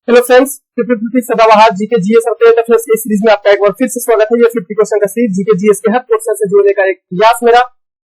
Hello friends, सदाबहार GK GS affairs की series में आपका एक बार फिर से स्वागत है। ये 50 क्वेश्चन का सीरीज जीके जीएस के हर क्वेश्चन से जोड़ने का एक प्रयास मेरा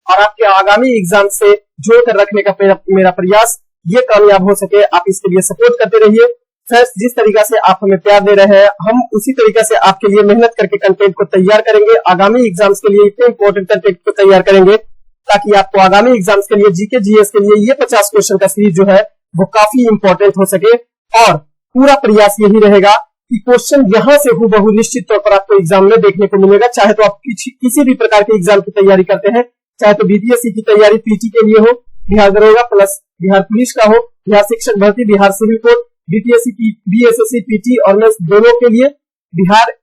और आपके आगामी एग्जाम से जोड़कर रखने का मेरा प्रयास ये कामयाब हो सके। आप इसके लिए सपोर्ट करते रहिए। फ्रेंड्स, जिस तरीका से आप हमें प्यार दे रहे हैं, हम उसी तरीका से आपके लिए मेहनत करके कंटेंट को तैयार करेंगे। आगामी एग्जाम्स के लिए इतने इंपॉर्टेंट कंटेंट को तैयार करेंगे ताकि आपको आगामी एग्जाम्स के लिए जीके जीएस के लिए ये 50 क्वेश्चन का सीरीज जो है वो काफी इंपॉर्टेंट हो सके। और पूरा प्रयास यही रहेगा कि क्वेश्चन यहां से हूबहू निश्चित तौर पर आपको एग्जाम में देखने को मिलेगा। चाहे तो आप किसी भी प्रकार के एग्जाम की तैयारी करते हैं, चाहे तो बीपीएससी की तैयारी पीटी के लिए हो, बिहार दरोगा प्लस बिहार पुलिस का हो, बिहार शिक्षक भर्ती, Bihar civil code, BPSC BSSC PT और मैं दोनों के लिए, बिहार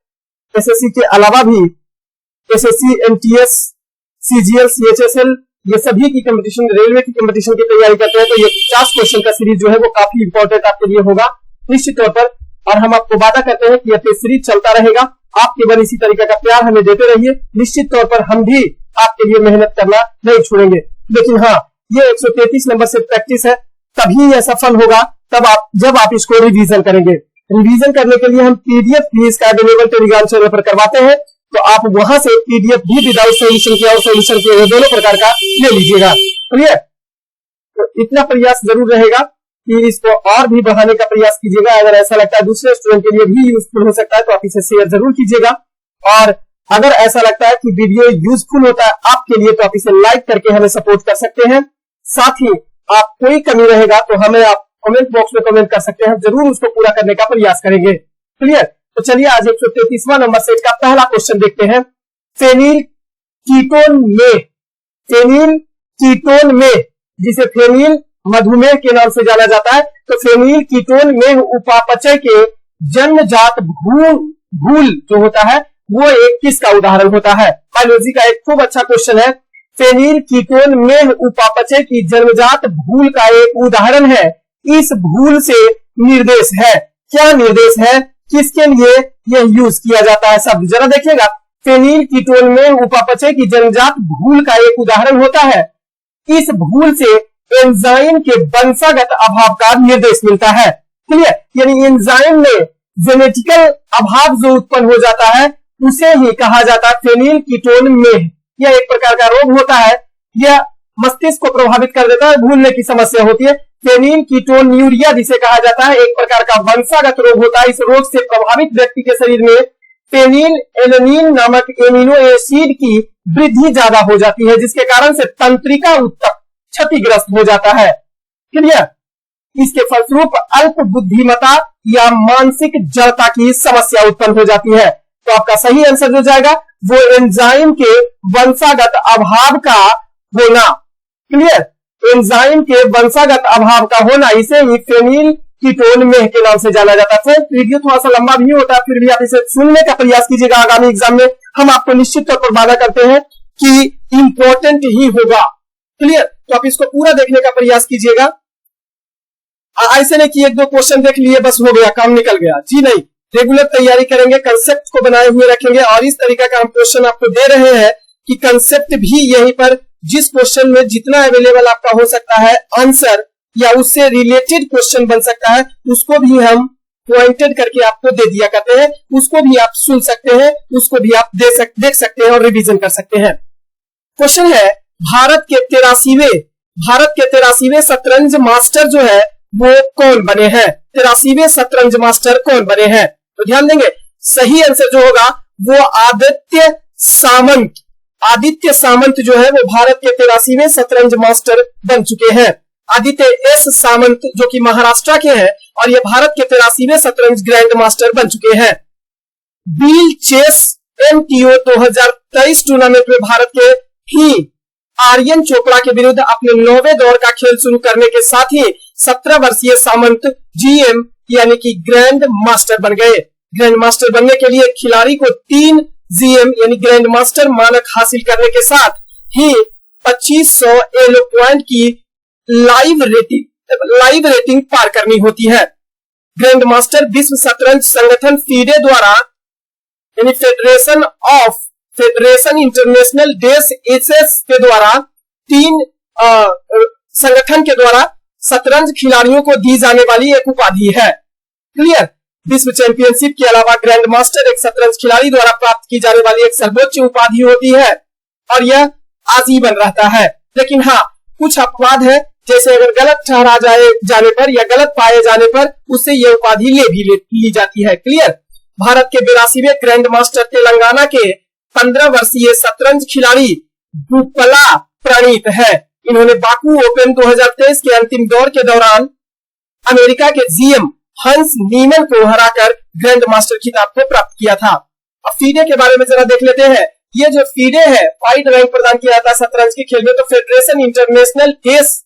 एसएससी के अलावा भी एसएससी एमटीएस सीजीएल सीएचएसएल ये सभी की कंपटीशन, रेलवे की कंपटीशन की तैयारी करते हैं। तो ये 50 क्वेश्चन का सीरीज जो है वो काफी इंपॉर्टेंट आपके लिए होगा निश्चित तौर पर। और हम आपको वादा करते हैं कि ये सीरीज चलता रहेगा। आप केवल इसी तरीके का प्यार हमें देते रहिए। निश्चित तौर पर हम भी आपके लिए मेहनत करना नहीं छोड़ेंगे। लेकिन हाँ, ये 133 नंबर से प्रैक्टिस है, तभी यह सफल होगा जब आप इसको रिवीजन करेंगे। रिवीजन करने के लिए हम पीडीएफ भी इसका अवेलेबल टेलीग्राम चैनल पर करवाते हैं, तो आप वहां से पीडीएफ भी विदाउट सोल्यूशन किया और सोल्यूशन किए दोनों प्रकार का ले लीजिएगा। क्लियर? तो इतना प्रयास जरूर रहेगा कि इसको और भी बढ़ाने का प्रयास कीजिएगा। अगर ऐसा लगता है दूसरे स्टूडेंट के लिए भी यूजफुल हो सकता है तो आप इसे शेयर जरूर कीजिएगा। और अगर ऐसा लगता है कि वीडियो यूजफुल होता है आपके लिए तो आप इसे लाइक करके हमें सपोर्ट कर सकते हैं। साथ ही आप कोई कमी रहेगा तो हमें आप कमेंट बॉक्स में कमेंट कर सकते हैं, जरूर उसको पूरा करने का प्रयास करेंगे। क्लियर? तो चलिए आज 133वां नंबर सेट का पहला क्वेश्चन देखते हैं। फेनिल कीटोन में जिसे फेनिल मधुमेह के नाम से जाना जाता है, तो फेनिल कीटोन में उपापचय के जन्मजात भूल जो होता है वो एक किसका उदाहरण होता है? बायोलॉजी का एक खूब अच्छा क्वेश्चन है। फेनिल कीटोन में उपापचय की जन्मजात भूल का एक उदाहरण है। इस भूल से निर्देश है, क्या निर्देश है, किसके लिए यह यूज किया जाता है शब्द जरा देखिएगा। फेनिल कीटोन में उपापचय की जन्मजात भूल का एक उदाहरण होता है। इस भूल से एंजाइम के वंशागत अभाव का निर्देश मिलता है। क्लियर? यानी एंजाइम में जेनेटिकल अभाव जो उत्पन्न हो जाता है उसे ही कहा जाता है फेनिल कीटोन में। यह एक प्रकार का रोग होता है, यह मस्तिष्क को प्रभावित कर देता है, भूलने की समस्या होती है। फेनिल कीटोन्यूरिया जिसे कहा जाता है एक प्रकार का वंशागत रोग होता है। इस रोग से प्रभावित व्यक्ति के शरीर में फेनिल एलेनिन नामक एमिनो एसिड की वृद्धि ज्यादा हो जाती है, जिसके कारण से तंत्रिका ऊतक क्षतिग्रस्त हो जाता है। क्लियर? इसके फलस्वरूप अल्प बुद्धिमता या मानसिक जड़ता की समस्या उत्पन्न हो जाती है। तो आपका सही आंसर जो जाएगा वो एंजाइम के वंशागत अभाव का होना। क्लियर? एंजाइम के वंशागत अभाव का होना, इसे ही फेनिल कीटोन में के नाम से जाना जाता है। वीडियो थोड़ा सा लंबा भी होता है, फिर भी आप इसे सुनने का प्रयास कीजिएगा। आगामी एग्जाम में हम आपको निश्चित तौर पर वादा करते हैं कि इंपॉर्टेंट ही होगा। क्लियर? तो आप इसको पूरा देखने का प्रयास कीजिएगा। ऐसे नहीं कि एक दो क्वेश्चन देख लिए बस हो गया, काम निकल गया। जी नहीं, रेगुलर तैयारी करेंगे, कंसेप्ट को बनाए हुए रखेंगे। और इस तरीका का हम क्वेश्चन आपको दे रहे हैं कि कंसेप्ट भी यहीं पर, जिस क्वेश्चन में जितना अवेलेबल आपका हो सकता है आंसर या उससे रिलेटेड क्वेश्चन बन सकता है, उसको भी हम पॉइंटेड करके आपको दे दिया करते हैं। उसको भी आप सुन सकते हैं, उसको भी आप देख सकते हैं और रिवीजन कर सकते हैं। क्वेश्चन है, भारत के 83वें शतरंज मास्टर जो है वो कौन बने हैं? 83वें शतरंज मास्टर कौन बने हैं? तो ध्यान देंगे, सही आंसर जो होगा वो आदित्य सामंत जो है वो भारत के 83वें शतरंज मास्टर बन चुके हैं। आदित्य एस सामंत जो कि महाराष्ट्र के हैं और ये भारत के 83वें शतरंज ग्रैंड मास्टर बन चुके हैं। व्हील चेस एमटीओ 2023 टूर्नामेंट में भारत के ही आर्यन चोपड़ा के विरुद्ध अपने 9वें दौर का खेल शुरू करने के साथ ही 17 वर्षीय सामंत जीएम यानी कि ग्रैंड मास्टर बन गए। ग्रैंड मास्टर बनने के लिए खिलाड़ी को 3 जीएम यानी ग्रैंड मास्टर मानक हासिल करने के साथ ही 2500 एलो पॉइंट की लाइव रेटिंग पार करनी होती है। ग्रैंड मास्टर विश्व शतरंज संगठन फीडे द्वारा यानी फेडरेशन इंटरनेशनल डेस एसएस के द्वारा 3 संगठन के द्वारा शतरंज खिलाड़ियों को दी जाने वाली एक उपाधि है। क्लियर। विश्व चैंपियनशिप के अलावा ग्रैंड मास्टर एक शतरंज खिलाड़ी द्वारा प्राप्त की जाने वाली एक सर्वोच्च उपाधि होती है और यह आजीवन रहता है। लेकिन हाँ, कुछ अपवाद है, जैसे अगर गलत ठहरा जाने पर या गलत पाए जाने पर उससे यह उपाधि ली जाती है। क्लियर। भारत के 82वें ग्रैंड मास्टर तेलंगाना के 15 वर्षीय शतरंज खिलाड़ी भूपला प्रणीत है। इन्होंने बाकू ओपन 2023 के अंतिम दौर के दौरान अमेरिका के जीएम हंस नीमन को हराकर ग्रैंड मास्टर खिताब को प्राप्त किया था। अब फीडे के बारे में जरा देख लेते हैं। ये जो फीडे है, फाइड रैंक प्रदान किया जाता है शतरंज के खेल में, तो फेडरेशन इंटरनेशनल डेस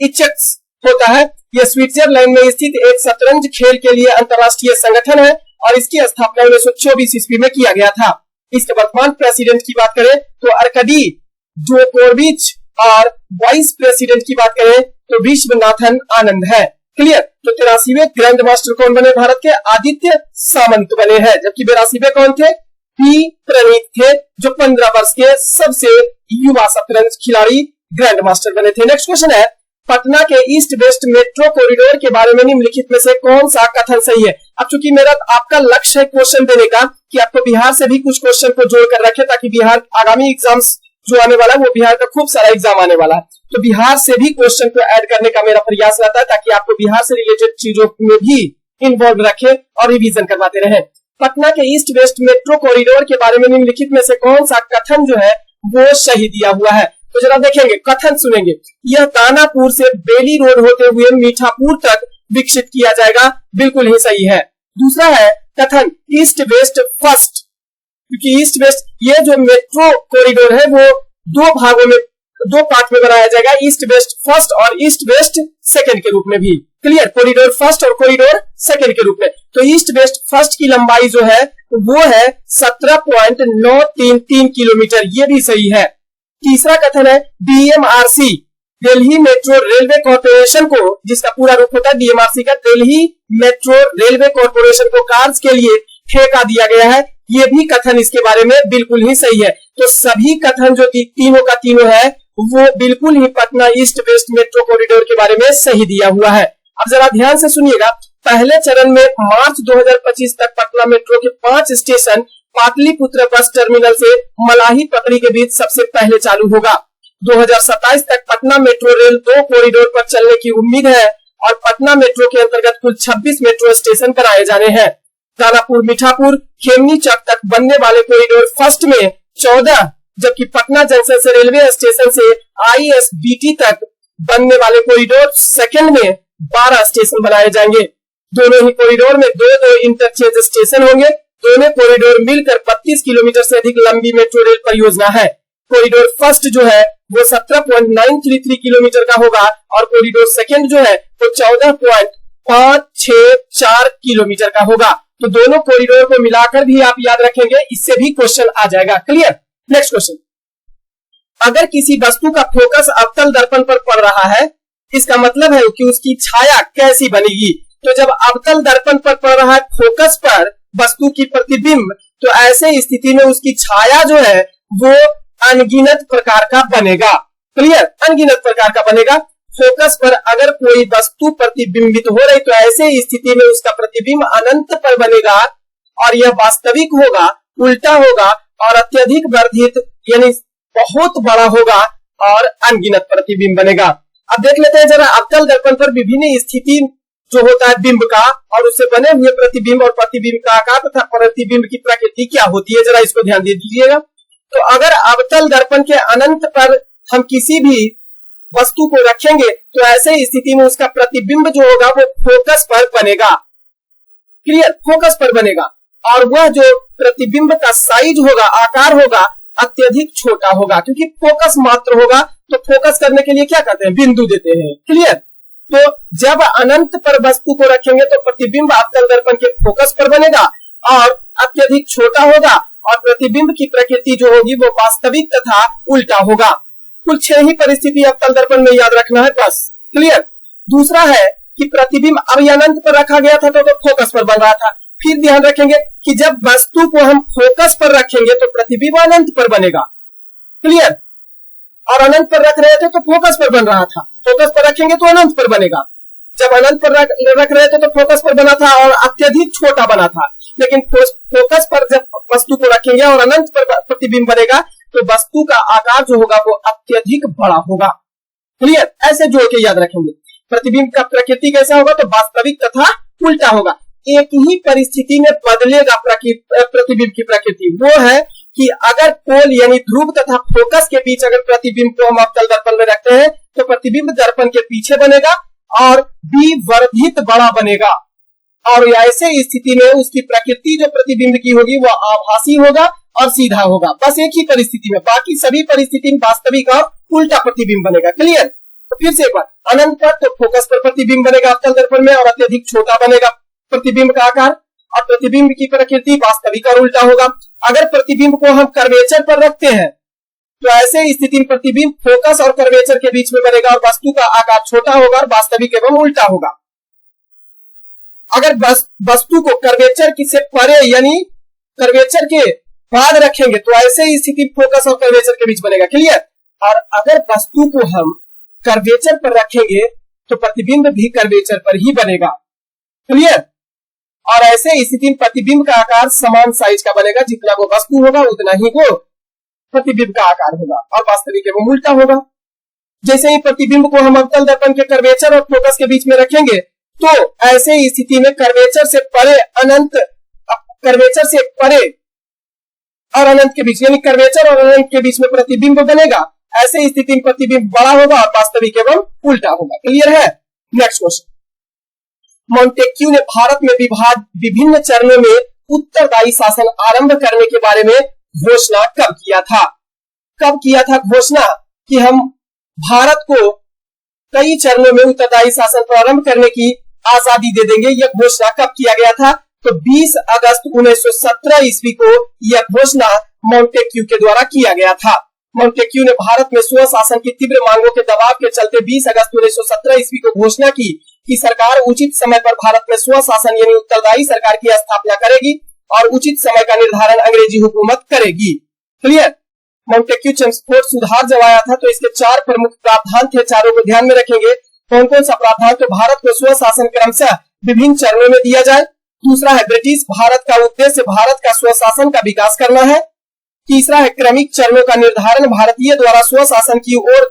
इचेक्स होता है। यह स्विट्जरलैंड में स्थित एक शतरंज खेल के लिए अंतरराष्ट्रीय संगठन है और इसकी स्थापना 1924 ईस्वी में किया गया था। इसके वर्तमान प्रेसिडेंट की बात करें तो अर्कडी जोकोविच और वाइस प्रेसिडेंट की बात करें तो विश्वनाथन आनंद है। क्लियर। तो 83वें ग्रैंड मास्टर कौन बने? भारत के आदित्य सामंत बने हैं, जबकि 82वें कौन थे? पी प्रणीत थे, जो 15 वर्ष के सबसे युवा शतरंज खिलाड़ी ग्रैंड मास्टर बने थे। नेक्स्ट क्वेश्चन है, पटना के ईस्ट वेस्ट मेट्रो कॉरिडोर के बारे में निम्नलिखित में से कौन सा कथन सही है? अब चूंकि मेरा आपका लक्ष्य है क्वेश्चन देने का कि आपको बिहार से भी कुछ क्वेश्चन को जोड़कर रखे, ताकि बिहार आगामी एग्जाम्स जो आने वाला है वो बिहार का खूब सारा एग्जाम आने वाला है, तो बिहार से भी क्वेश्चन को ऐड करने का मेरा प्रयास रहता है, ताकि आपको बिहार से रिलेटेड चीजों में भी इन्वॉल्व रखे और रिवीजन करवाते रहे। पटना के ईस्ट वेस्ट मेट्रो कॉरिडोर के बारे में निम्नलिखित में से कौन सा कथन जो है वो सही दिया हुआ है? तो जरा देखेंगे, कथन सुनेंगे। यह दानापुर से बेली रोड होते हुए मीठापुर तक विकसित किया जाएगा, बिल्कुल ही सही है। दूसरा है कथन ईस्ट वेस्ट फर्स्ट, क्योंकि ईस्ट वेस्ट ये जो मेट्रो कॉरिडोर है वो दो पार्ट में बनाया जाएगा, ईस्ट वेस्ट फर्स्ट और ईस्ट वेस्ट सेकंड के रूप में भी। क्लियर। कॉरिडोर फर्स्ट और कॉरिडोर सेकंड के रूप में। तो ईस्ट वेस्ट फर्स्ट की लंबाई जो है वो है 17.933 किलोमीटर, ये भी सही है। तीसरा कथन है DMRC, Delhi metro railway corporation को, जिसका पूरा रूप होता है डीएमआरसी का, दिल्ली मेट्रो रेलवे कॉर्पोरेशन को कार्य के लिए ठेका दिया गया है, ये भी कथन इसके बारे में बिल्कुल ही सही है। तो सभी कथन जो तीनों का तीनों है वो बिल्कुल ही Patna east west metro corridor के बारे में सही दिया हुआ है। अब जरा ध्यान से सुनिएगा, पहले चरण में मार्च 2025 तक पटना मेट्रो के 5 स्टेशन पाटलिपुत्र बस टर्मिनल से मलाही पकड़ी के बीच सबसे पहले चालू होगा। 2027 तक पटना मेट्रो रेल 2 कॉरिडोर पर चलने की उम्मीद है और पटना मेट्रो के अंतर्गत कुल 26 मेट्रो स्टेशन बनाए जाने हैं। दानापुर मीठापुर खेमनी चक तक बनने वाले कॉरिडोर फर्स्ट में 14, जबकि पटना जंक्शन से रेलवे स्टेशन से आईएसबीटी तक बनने वाले कॉरिडोर सेकंड में 12 स्टेशन बनाए जाएंगे। दोनों ही कॉरिडोर में 2-2 इंटरचेंज स्टेशन होंगे। दोनों कॉरिडोर मिलकर 32 किलोमीटर से अधिक लंबी मेट्रो रेल परियोजना है। कॉरिडोर फर्स्ट जो है वो 17.933 किलोमीटर का होगा और कॉरिडोर सेकंड जो है वो 14.564 किलोमीटर का होगा। तो दोनों कॉरिडोर को मिलाकर भी आप याद रखेंगे, इससे भी क्वेश्चन आ जाएगा। क्लियर। नेक्स्ट क्वेश्चन, अगर किसी वस्तु का फोकस अवतल दर्पण पर पड़ रहा है, इसका मतलब है कि उसकी छाया कैसी बनेगी? तो जब अवतल दर्पण पर पड़ रहा है फोकस पर वस्तु की प्रतिबिंब, तो ऐसे स्थिति में उसकी छाया जो है वो अनगिनत प्रकार का बनेगा। क्लियर। अनगिनत प्रकार का बनेगा। फोकस पर अगर कोई वस्तु प्रतिबिंबित हो रही तो ऐसे स्थिति में उसका प्रतिबिंब अनंत पर बनेगा और यह वास्तविक होगा, उल्टा होगा और अत्यधिक वर्धित यानी बहुत बड़ा होगा और अनगिनत प्रतिबिंब बनेगा। अब देख लेते हैं जरा अवतल दर्पण पर विभिन्न स्थिति जो होता है बिंब का और उससे बने हुए प्रतिबिंब और प्रतिबिंब का आकार तथा प्रतिबिंब की प्रकृति क्या होती है, जरा इसको ध्यान दे दीजिएगा। तो अगर अवतल दर्पण के अनंत पर हम किसी भी वस्तु को रखेंगे तो ऐसे स्थिति में उसका प्रतिबिंब जो होगा वो फोकस पर बनेगा। क्लियर। फोकस पर बनेगा और वह जो प्रतिबिंब का साइज होगा, आकार होगा, अत्यधिक छोटा होगा, क्योंकि फोकस मात्र होगा। तो फोकस करने के लिए क्या करते हैं? बिंदु देते हैं। क्लियर। तो जब अनंत पर वस्तु को रखेंगे तो प्रतिबिंब अवतल दर्पण के फोकस पर बनेगा और अत्यधिक छोटा होगा और प्रतिबिंब की प्रकृति जो होगी वो वास्तविक तथा उल्टा होगा। कुल 6 ही परिस्थिति अवतल दर्पण में याद रखना है बस। क्लियर। दूसरा है कि प्रतिबिंब अब अनंत पर रखा गया था तो फोकस पर बन रहा था। फिर ध्यान रखेंगे कि जब वस्तु को हम फोकस पर रखेंगे तो प्रतिबिंब अनंत पर बनेगा। क्लियर। और अनंत पर रख रहे थे तो फोकस पर बन रहा था, फोकस पर रखेंगे तो अनंत पर बनेगा। जब अनंत पर रख रहे थे तो फोकस पर बना था और अत्यधिक छोटा बना था, लेकिन फोकस पर जब वस्तु को रखेंगे और अनंत पर प्रतिबिंब बनेगा तो वस्तु का आकार जो होगा वो अत्यधिक बड़ा होगा। क्लियर? ऐसे जोड़ के याद रखेंगे। प्रतिबिंब का प्रकृति कैसा होगा? तो वास्तविक तथा उल्टा होगा। एक ही परिस्थिति में बदलेगा प्रतिबिंब की प्रकृति, वो है कि अगर पोल यानी ध्रुव तथा फोकस के बीच अगर प्रतिबिंब को हम अवतल दर्पण में रखते हैं तो प्रतिबिंब दर्पण के पीछे बनेगा और विवर्धित बड़ा बनेगा, और ऐसे स्थिति में उसकी प्रकृति जो प्रतिबिंब की होगी वो आभासी होगा और सीधा होगा। बस एक ही परिस्थिति में, बाकी सभी परिस्थिति में वास्तविक और उल्टा प्रतिबिंब बनेगा। क्लियर? तो फिर से एक बार, अनंत पर तो फोकस पर प्रतिबिंब बनेगा अवतल दर्पण में और अत्यधिक छोटा बनेगा प्रतिबिंब का आकार, और प्रतिबिंब की प्रकृति वास्तविक और उल्टा होगा। अगर प्रतिबिंब को हम कर्वेचर पर रखते हैं तो ऐसे स्थिति में प्रतिबिंब फोकस और कर्वेचर के बीच में बनेगा और वस्तु का आकार छोटा होगा और वास्तविक एवं उल्टा होगा। अगर वस्तु को कर्वेचर से परे यानी कर्वेचर के बाद रखेंगे तो ऐसे स्थिति फोकस और कर्वेचर के बीच बनेगा। क्लियर? और अगर वस्तु को हम कर्वेचर पर रखेंगे तो प्रतिबिंब भी कर्वेचर पर ही बनेगा। क्लियर? और ऐसे स्थिति में प्रतिबिंब का आकार समान साइज का बनेगा, जितना वो वस्तु होगा उतना ही वो प्रतिबिंब का आकार होगा और वास्तविक एवं उल्टा होगा। जैसे ही प्रतिबिंब को हम अवतल दर्पण के कर्वेचर और फोकस के बीच में रखेंगे तो ऐसे स्थिति में कर्वेचर से परे और अनंत के बीच यानी कर्वेचर और अनंत के बीच में प्रतिबिंब बनेगा। ऐसे स्थिति में प्रतिबिंब बड़ा होगा और वास्तविक एवं उल्टा होगा। क्लियर है? नेक्स्ट क्वेश्चन, मॉन्टेक्यू ने भारत में विभिन्न चरणों में उत्तरदायी शासन आरंभ करने के बारे में घोषणा कब किया था? कब किया था घोषणा कि हम भारत को कई चरणों में उत्तरदायी शासन प्रारंभ करने की आजादी दे देंगे? यह घोषणा कब किया गया था? तो 20 अगस्त 1917 ईस्वी को यह घोषणा मॉन्टेक्यू के द्वारा किया गया था। मॉन्टेक्यू ने भारत में स्वशासन की तीव्र मांगों के दबाव के चलते 20 अगस्त 1917 ईस्वी को घोषणा की कि सरकार उचित समय पर भारत में स्वशासन यानी उत्तरदायी सरकार की स्थापना करेगी और उचित समय का निर्धारण अंग्रेजी हुकूमत करेगी। क्लियर? मॉन्टेक्यू चेम्सफोर्ड सुधार जब आया था तो इसके 4 प्रमुख प्रावधान थे, चारों को ध्यान में रखेंगे। कौन कौन सा प्रावधान? तो भारत को स्वशासन क्रमशः विभिन्न चरणों में दिया जाए। दूसरा है ब्रिटिश भारत का उद्देश्य भारत का स्वशासन का विकास करना है। तीसरा है क्रमिक चरणों का निर्धारण भारतीय द्वारा स्वशासन की ओर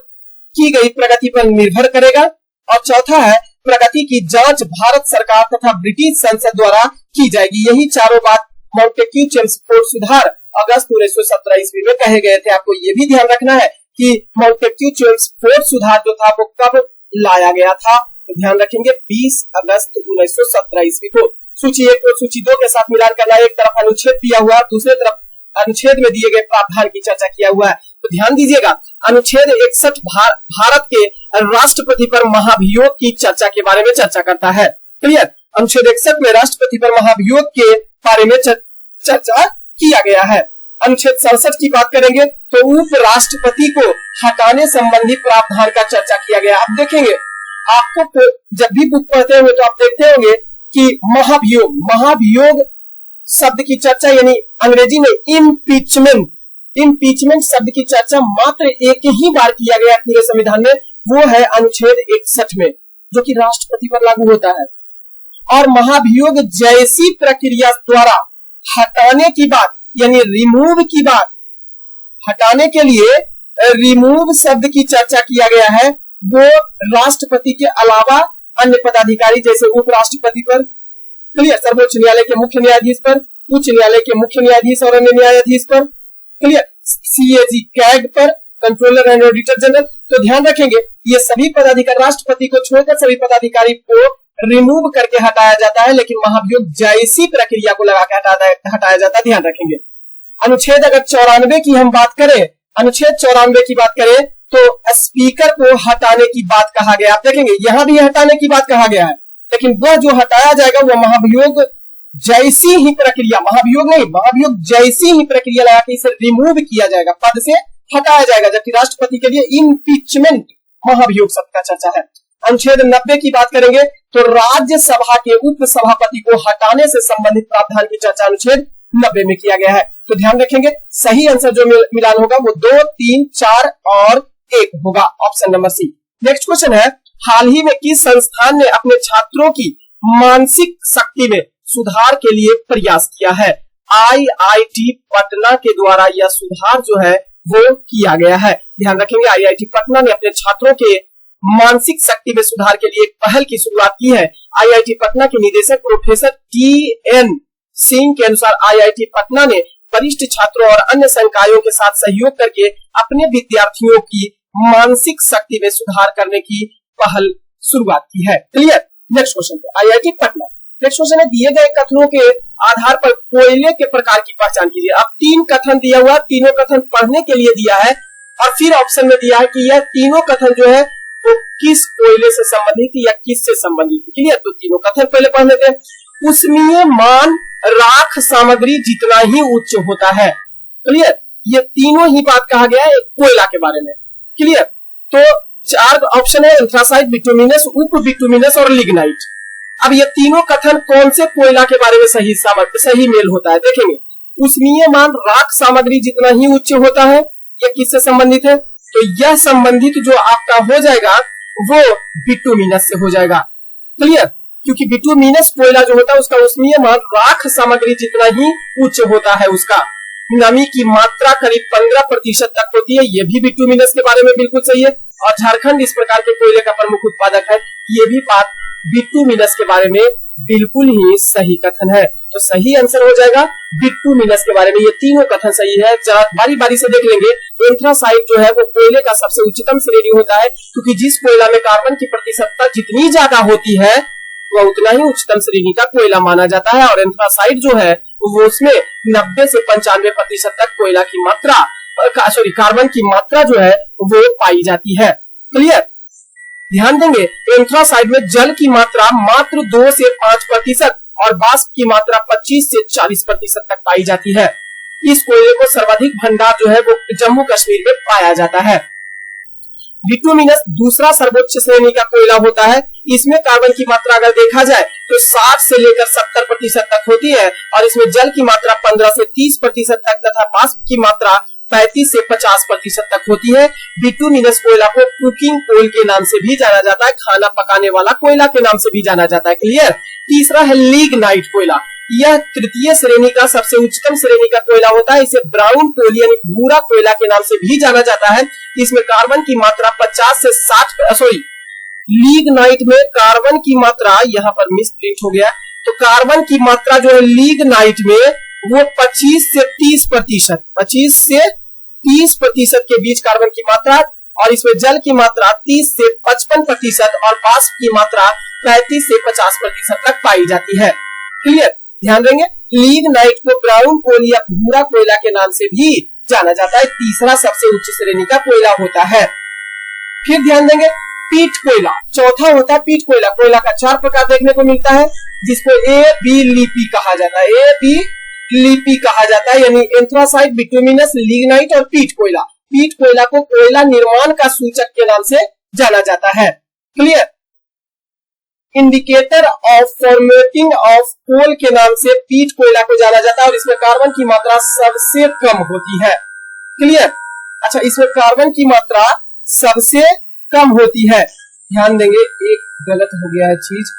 की गई प्रगति पर निर्भर करेगा। और चौथा है प्रगति की जांच भारत सरकार तथा ब्रिटिश संसद द्वारा की जाएगी। यही चारों बात मॉन्टेक्यू चेम्सफोर्ड सुधार अगस्त 1917 ईस्वी में कहे गए थे। आपको ये भी ध्यान रखना है कि मॉन्टेक्यू चेम्सफोर्ड सुधार जो था वो कब लाया गया था? तो ध्यान रखेंगे 20 अगस्त 1917 ईस्वी को। सूची 1 और सूची 2 के साथ मिलान करना, एक तरफ अनुच्छेद दिया हुआ है, दूसरे तरफ अनुच्छेद में दिए गए प्रावधान की चर्चा किया हुआ है। तो ध्यान दीजिएगा, अनुच्छेद 61 भारत के राष्ट्रपति पर महाभियोग की चर्चा के बारे में चर्चा करता है। क्लियर? अनुच्छेद 61 में राष्ट्रपति पर महाभियोग के बारे में चर्चा किया गया है। अनुच्छेद 67 की बात करेंगे तो उप राष्ट्रपति को हटाने संबंधी प्रावधान का चर्चा किया गया। आप देखेंगे, आपको जब भी बुक पढ़ते होंगे तो आप देखते होंगे कि महाभियोग शब्द की चर्चा यानी अंग्रेजी में इम्पीचमेंट शब्द की चर्चा मात्र एक ही बार किया गया पूरे संविधान में, वो है अनुच्छेद 61 में, जो कि राष्ट्रपति पर लागू होता है। और महाभियोग जैसी प्रक्रिया द्वारा हटाने की बात यानी रिमूव की बात, हटाने के लिए रिमूव शब्द की चर्चा किया गया है, वो राष्ट्रपति के अलावा अन्य पदाधिकारी जैसे उपराष्ट्रपति पर, क्लियर, सर्वोच्च न्यायालय के मुख्य न्यायाधीश पर, उच्च न्यायालय के मुख्य न्यायाधीश और अन्य न्यायाधीश पर, क्लियर, सीएजी कैग पर, कंट्रोलर एंड ऑडिटर जनरल। तो ध्यान रखेंगे ये सभी पदाधिकारी, राष्ट्रपति को छोड़कर सभी पदाधिकारी को रिमूव करके हटाया जाता है, लेकिन महाभियोग जैसी प्रक्रिया को लगा के हटाया जाता है। ध्यान रखेंगे। अनुच्छेद अगर 94 की हम बात करें, अनुच्छेद 94 की बात करें तो स्पीकर को हटाने की बात कहा गया। आप देखेंगे यहां भी हटाने की बात कहा गया है, लेकिन वह जो हटाया जाएगा वो महाभियोग जैसी ही प्रक्रिया, महाभियोग जैसी ही प्रक्रिया लगा के इसे रिमूव किया जाएगा, पद से हटाया जाएगा। जबकि राष्ट्रपति के लिए इम्पीचमेंट महाभियोग शब्द का चर्चा है। अनुच्छेद 90 की बात करेंगे तो राज्यसभा के उप सभापति को हटाने से संबंधित प्रावधान की चर्चा अनुच्छेद 90 में किया गया है। तो ध्यान रखेंगे सही आंसर जो मिलान होगा वो 2, 3, 4 और 1 होगा, option number C. Next question है हाल ही में किस संस्थान ने अपने छात्रों की मानसिक शक्ति में सुधार के लिए प्रयास किया है? आईआईटी पटना के द्वारा यह सुधार जो है वो किया गया है। ध्यान रखेंगे, आईआईटी पटना ने अपने छात्रों के मानसिक शक्ति में सुधार के लिए एक पहल की शुरुआत की है। आईआईटी पटना के निदेशक प्रोफेसर टी.एन. सिंह के अनुसार आईआईटी पटना ने वरिष्ठ छात्रों और अन्य संकायों के साथ सहयोग करके अपने विद्यार्थियों की मानसिक शक्ति में सुधार करने की पहल शुरुआत की है। क्लियर? नेक्स्ट क्वेश्चन पे आईआईटी पटना। नेक्स्ट क्वेश्चन है, दिए गए कथनों के आधार पर कोयले के प्रकार की पहचान कीजिए। अब 3 कथन दिया हुआ, तीनों कथन पढ़ने के लिए दिया है और फिर ऑप्शन में दिया है कि यह तीनों कथन जो है वो किस कोयले से संबंधित या किस से संबंधित। क्लियर? तो तीनों कथन पहले पढ़ लेते हैं। उष्मीय मान राख सामग्री जितना ही उच्च होता है। क्लियर? ये तीनों ही बात कहा गया है कोयला के बारे में। क्लियर? तो 4 ऑप्शन है, एंथ्रासाइट, बिटुमिनस, उप बिटुमिनस और लिग्नाइट। अब ये तीनों कथन कौन से कोयला के बारे में सही मेल होता है देखेंगे। उष्मीय मान राख सामग्री जितना ही उच्च होता है, यह किससे संबंधित है? तो यह संबंधित जो आपका हो जाएगा वो बिटुमिनस से हो जाएगा। क्लियर? क्योंकि बिटुमिनस कोयला जो होता है उसका उष्मीय मान राख सामग्री जितना ही उच्च होता है। उसका नमी की मात्रा करीब 15% तक होती है। ये भी बिटुमिनस के बारे में बिल्कुल सही है। और झारखंड इस प्रकार के कोयले का प्रमुख उत्पादक है। ये भी बात बिटुमिनस के बारे में बिल्कुल ही सही कथन है। तो सही आंसर हो जाएगा बिटुमिनस के बारे में। ये तीनों कथन सही है। बारी बारी से देख लेंगे। एंथ्रासाइट जो है वो कोयले का सबसे उच्चतम श्रेणी होता है, क्योंकि जिस कोयला में कार्बन की प्रतिशतता जितनी ज्यादा होती है वह उतना ही उच्चतम श्रेणी का कोयला माना जाता है। और एंथ्रासाइट जो है वो उसमें 90 से 95% तक कोयला की मात्रा कार्बन की मात्रा जो है वो पाई जाती है। क्लियर? ध्यान देंगे, एंथ्रासाइट में जल की मात्रा मात्र 2 से 5% और वाष्प की मात्रा 25 से 40% तक पाई जाती है। इस कोयले को सर्वाधिक भंडार जो है वो जम्मू कश्मीर में पाया जाता है। बिटुमिनस दूसरा सर्वोच्च श्रेणी का कोयला होता है। इसमें कार्बन की मात्रा अगर देखा जाए तो 60 से लेकर 70% तक होती है और इसमें जल की मात्रा 15 से 30% तक तथा वाष्प की मात्रा 35 से 50% तक होती है। बिटुमिनस कोयला को कुकिंग कोल के नाम से भी जाना जाता है, खाना पकाने वाला कोयला के नाम से भी जाना जाता है। क्लियर? तीसरा है लिग्नाइट कोयला। यह तृतीय श्रेणी का सबसे उच्चतम श्रेणी का कोयला होता है। इसे ब्राउन कोल यानी भूरा कोयला के नाम से भी जाना जाता है। इसमें कार्बन की मात्रा 50 से 60 लिग्नाइट में कार्बन की मात्रा, यहाँ पर मिसप्रिंट हो गया, तो कार्बन की मात्रा जो है लिग्नाइट में वो 25 से 30% के बीच कार्बन की मात्रा, और इसमें जल की मात्रा 30 से 55% और वाष्प की मात्रा 35 से 50% तक पाई जाती है। क्लियर? ध्यान देंगे, लिग्नाइट को ब्राउन कोल या भूरा कोयला के नाम से भी जाना जाता है। तीसरा सबसे उच्च श्रेणी का कोयला होता है। फिर ध्यान देंगे पीट कोयला, चौथा होता है पीट कोयला। कोयला का 4 प्रकार देखने को मिलता है, जिसको ए बी लिपि कहा जाता है। ए बी लिपि कहा जाता है, यानी एंथ्रासाइट, बिटुमिनस, लिग्नाइट और पीट कोयला। पीट कोयला को कोयला निर्माण का सूचक के नाम से जाना जाता है। Clear? Indicator of formatting of coal के नाम से पीट कोयला को जाना जाता है और इसमें कार्बन की मात्रा सबसे कम होती है। क्लियर? अच्छा, इसमें कार्बन की मात्रा सबसे कम होती है। ध्यान देंगे, एक गलत हो गया है चीज।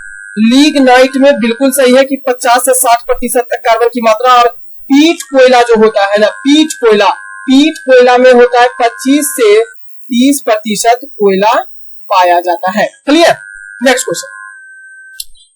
लिग्नाइट में बिल्कुल सही है कि 50 से 60% तक कार्बन की मात्रा, और पीट कोयला जो होता है ना, पीट कोयला में होता है 25 से 30% कोयला पाया जाता है। क्लियर? नेक्स्ट क्वेश्चन,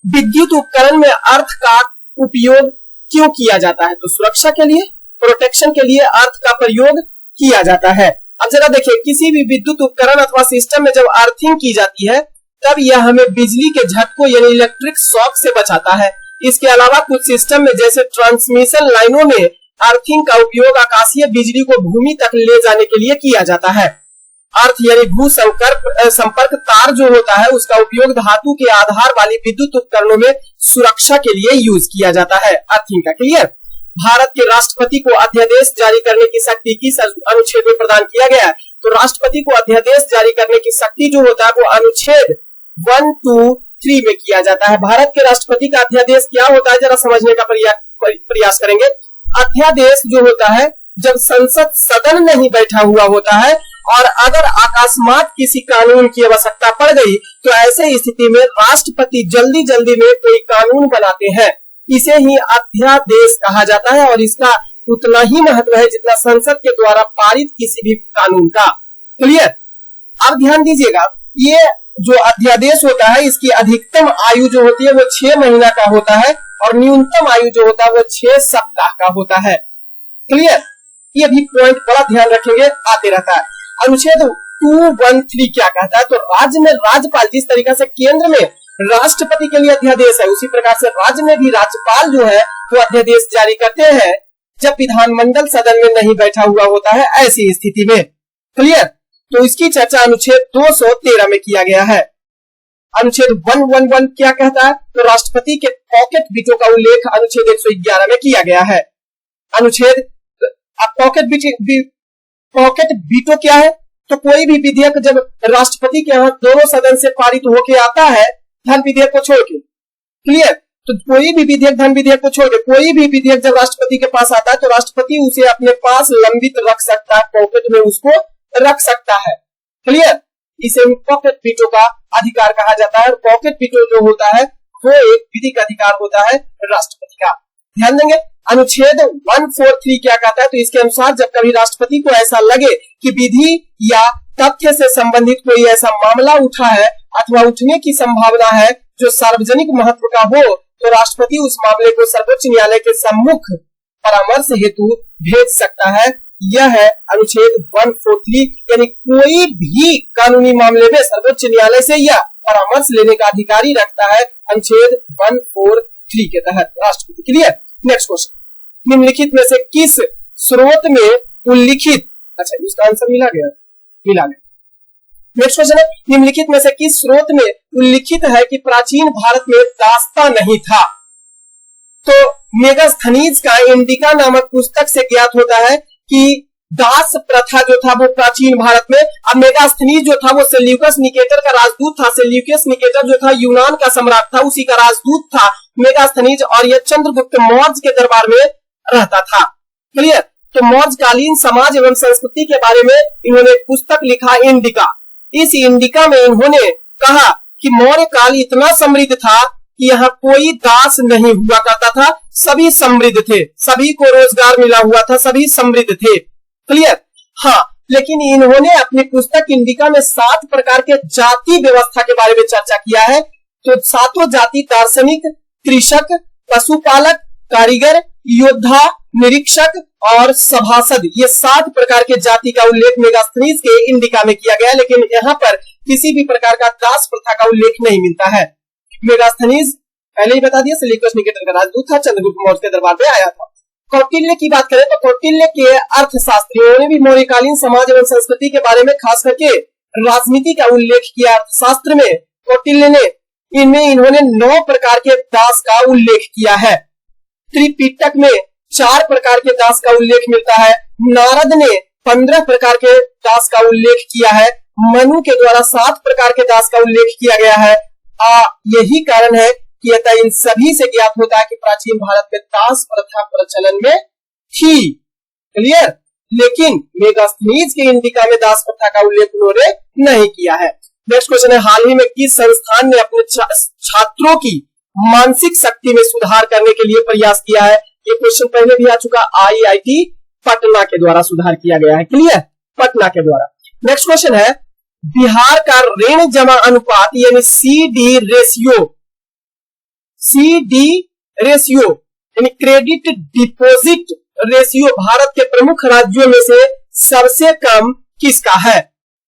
विद्युत उपकरण में अर्थ का उपयोग क्यों किया जाता है? तो सुरक्षा के लिए, प्रोटेक्शन के लिए अर्थ का प्रयोग किया जाता है। अब जरा देखिए, किसी भी विद्युत उपकरण अथवा सिस्टम में जब अर्थिंग की जाती है तब यह हमें बिजली के झटकों यानी इलेक्ट्रिक शॉक से बचाता है। इसके अलावा कुछ सिस्टम में जैसे ट्रांसमिशन लाइनों में अर्थिंग का उपयोग आकाशीय बिजली को भूमि तक ले जाने के लिए किया जाता है। अर्थ यानी भू संपर्क तार जो होता है उसका उपयोग धातु के आधार वाली विद्युत उपकरणों में सुरक्षा के लिए यूज किया जाता है अर्थिंग का। क्लियर? भारत के राष्ट्रपति को अध्यादेश जारी करने की शक्ति किस अनुच्छेद में प्रदान किया गया है? तो राष्ट्रपति को अध्यादेश जारी करने की शक्ति जो होता है वो अनुच्छेद 1, 2, 3 में किया जाता है। भारत के राष्ट्रपति का अध्यादेश क्या होता है, जरा समझने का प्रयास करेंगे। अध्यादेश जो होता है जब संसद सदन नहीं बैठा हुआ होता है और अगर अकस्मात किसी कानून की आवश्यकता पड़ गई तो ऐसे स्थिति में राष्ट्रपति जल्दी जल्दी में कोई कानून बनाते हैं, इसे ही अध्यादेश कहा जाता है और इसका उतना ही महत्व है जितना संसद के द्वारा पारित किसी भी कानून का। क्लियर? अब ध्यान दीजिएगा, ये जो अध्यादेश होता है इसकी अधिकतम आयु जो होती है वो 6 महीना का होता है और न्यूनतम आयु जो होता है वो 6 सप्ताह का होता है। क्लियर? ये भी पॉइंट बड़ा ध्यान रखेंगे, आते रहता है। अनुच्छेद 213 क्या कहता है? तो राज्य में राज्यपाल, जिस तरीके से केंद्र में राष्ट्रपति के लिए अध्यादेश है उसी प्रकार से राज्य में भी राज्यपाल जो है वो अध्यादेश जारी करते हैं जब विधानमंडल सदन में नहीं बैठा हुआ होता है ऐसी स्थिति में। क्लियर? तो इसकी चर्चा अनुच्छेद 213 में किया गया है। अनुच्छेद 111 क्या कहता है? तो राष्ट्रपति के पॉकेट वीटो का उल्लेख अनुच्छेद 111 में किया गया है। अनुच्छेद पॉकेट वीटो क्या है? तो कोई भी विधेयक जब राष्ट्रपति के यहाँ दोनों सदन से पारित होके आता है धन विधेयक को छोड़ के, क्लियर? तो कोई भी विधेयक धन विधेयक को छोड़ के कोई भी विधेयक जब राष्ट्रपति के पास आता है तो राष्ट्रपति उसे अपने पास लंबित रख सकता है, पॉकेट में उसको रख सकता है। क्लियर? इसे पॉकेट वीटो का अधिकार कहा जाता है। पॉकेट वीटो जो होता है वो एक विधिक अधिकार होता है राष्ट्रपति का। ध्यान देंगे। अनुच्छेद 143 क्या कहता है? तो इसके अनुसार जब कभी राष्ट्रपति को ऐसा लगे कि विधि या तथ्य से संबंधित कोई ऐसा मामला उठा है अथवा उठने की संभावना है जो सार्वजनिक महत्व का हो तो राष्ट्रपति उस मामले को सर्वोच्च न्यायालय के सम्मुख परामर्श हेतु भेज सकता है। यह है अनुच्छेद 143, यानी कोई भी कानूनी मामले में सर्वोच्च न्यायालय से यह परामर्श लेने का अधिकार रखता है अनुच्छेद 143 के तहत राष्ट्रपति के लिए। नेक्स्ट क्वेश्चन, निम्नलिखित में से किस स्रोत में उल्लिखित, अच्छा इसका आंसर मिला गया। नेक्स्ट क्वेश्चन है, निम्नलिखित में से किस स्रोत में उल्लिखित है कि प्राचीन भारत में दास्ता नहीं था? तो मेगास्थनीज का इंडिका नामक पुस्तक से ज्ञात होता है कि दास प्रथा जो था वो प्राचीन भारत में, अब मेगास्थनीज जो था वो सेल्यूकस निकेटर का राजदूत था। सेल्यूकस निकेटर जो था यूनान का सम्राट था, उसी का राजदूत था मेगास्थनीज, और यह चंद्रगुप्त मौर्य के दरबार में रहता था। क्लियर? तो मौर्यकालीन समाज एवं संस्कृति के बारे में इन्होंने एक पुस्तक लिखा इंडिका। इस इंडिका में इन्होंने कहा कि मौर्य काल इतना समृद्ध था कि यहाँ कोई दास नहीं हुआ करता था, सभी समृद्ध थे, सभी को रोजगार मिला हुआ था, सभी समृद्ध थे। क्लियर? हाँ, लेकिन इन्होंने अपनी पुस्तक इंडिका में 7 प्रकार के जाति व्यवस्था के बारे में चर्चा किया है। तो 7 जाति दार्शनिक, कृषक, पशुपालक, कारीगर, योद्धा, निरीक्षक और सभासद, ये 7 प्रकार के जाति का उल्लेख मेगास्थनीज के इंडिका में किया गया, लेकिन यहाँ पर किसी भी प्रकार का दास प्रथा का उल्लेख नहीं मिलता है। मेगास्थनीज पहले ही बता दिया सेल्यूकस निकेटर का राजदूत था, चंद्रगुप्त मौर्य के दरबार में आया था। कौटिल्य की बात करें तो कौटिल्य के अर्थशास्त्रियों ने भी मौर्यकालीन समाज एवं संस्कृति के बारे में खास करके राजनीति का उल्लेख किया। अर्थशास्त्र में कौटिल्य ने इन्होंने 9 प्रकार के दास का उल्लेख किया है। त्रिपिटक में 4 प्रकार के दास का उल्लेख मिलता है। नारद ने 15 प्रकार के दास का उल्लेख किया है। मनु के द्वारा 7 प्रकार के दास का उल्लेख किया गया है। यही कारण है कि अतः इन सभी से ज्ञात होता है कि प्राचीन भारत में दास प्रथा प्रचलन में थी। क्लियर? लेकिन मेगास्थनीज के इंडिका में दास प्रथा का उल्लेख उन्होंने नहीं किया है। नेक्स्ट क्वेश्चन है, हाल ही में किस संस्थान ने अपने छात्रों की मानसिक शक्ति में सुधार करने के लिए प्रयास किया है? ये क्वेश्चन पहले भी आ चुका, IIT पटना के द्वारा सुधार किया गया है। क्लियर? पटना के द्वारा। नेक्स्ट क्वेश्चन है, बिहार का ऋण जमा अनुपात यानी CD रेशियो यानी क्रेडिट डिपॉजिट रेशियो भारत के प्रमुख राज्यों में से सबसे कम किसका है?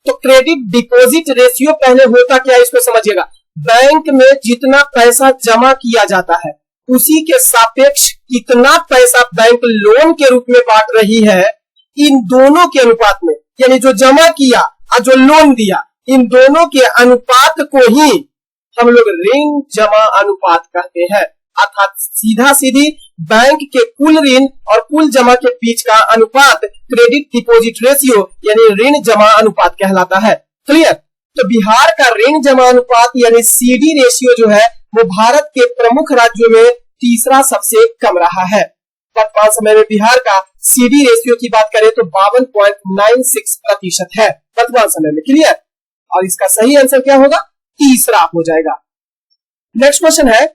तो क्रेडिट डिपॉजिट रेशियो पहले होता क्या, इसको समझिएगा। बैंक में जितना पैसा जमा किया जाता है उसी के सापेक्ष कितना पैसा बैंक लोन के रूप में बांट रही है, इन दोनों के अनुपात में, यानी जो जमा किया और जो लोन दिया, इन दोनों के अनुपात को ही हम लोग ऋण जमा अनुपात कहते हैं। अर्थात सीधा सीधी बैंक के कुल ऋण और कुल जमा के बीच का अनुपात क्रेडिट डिपॉजिट रेशियो यानी ऋण जमा अनुपात कहलाता है। क्लियर? तो बिहार का ऋण जमा अनुपात यानी CD रेशियो जो है वो भारत के प्रमुख राज्यों में तीसरा सबसे कम रहा है। वर्तमान समय में बिहार का सीडी रेशियो की बात करें तो 52.96% है वर्तमान समय में। क्लियर? और इसका सही आंसर क्या होगा? तीसरा हो जाएगा। नेक्स्ट क्वेश्चन है,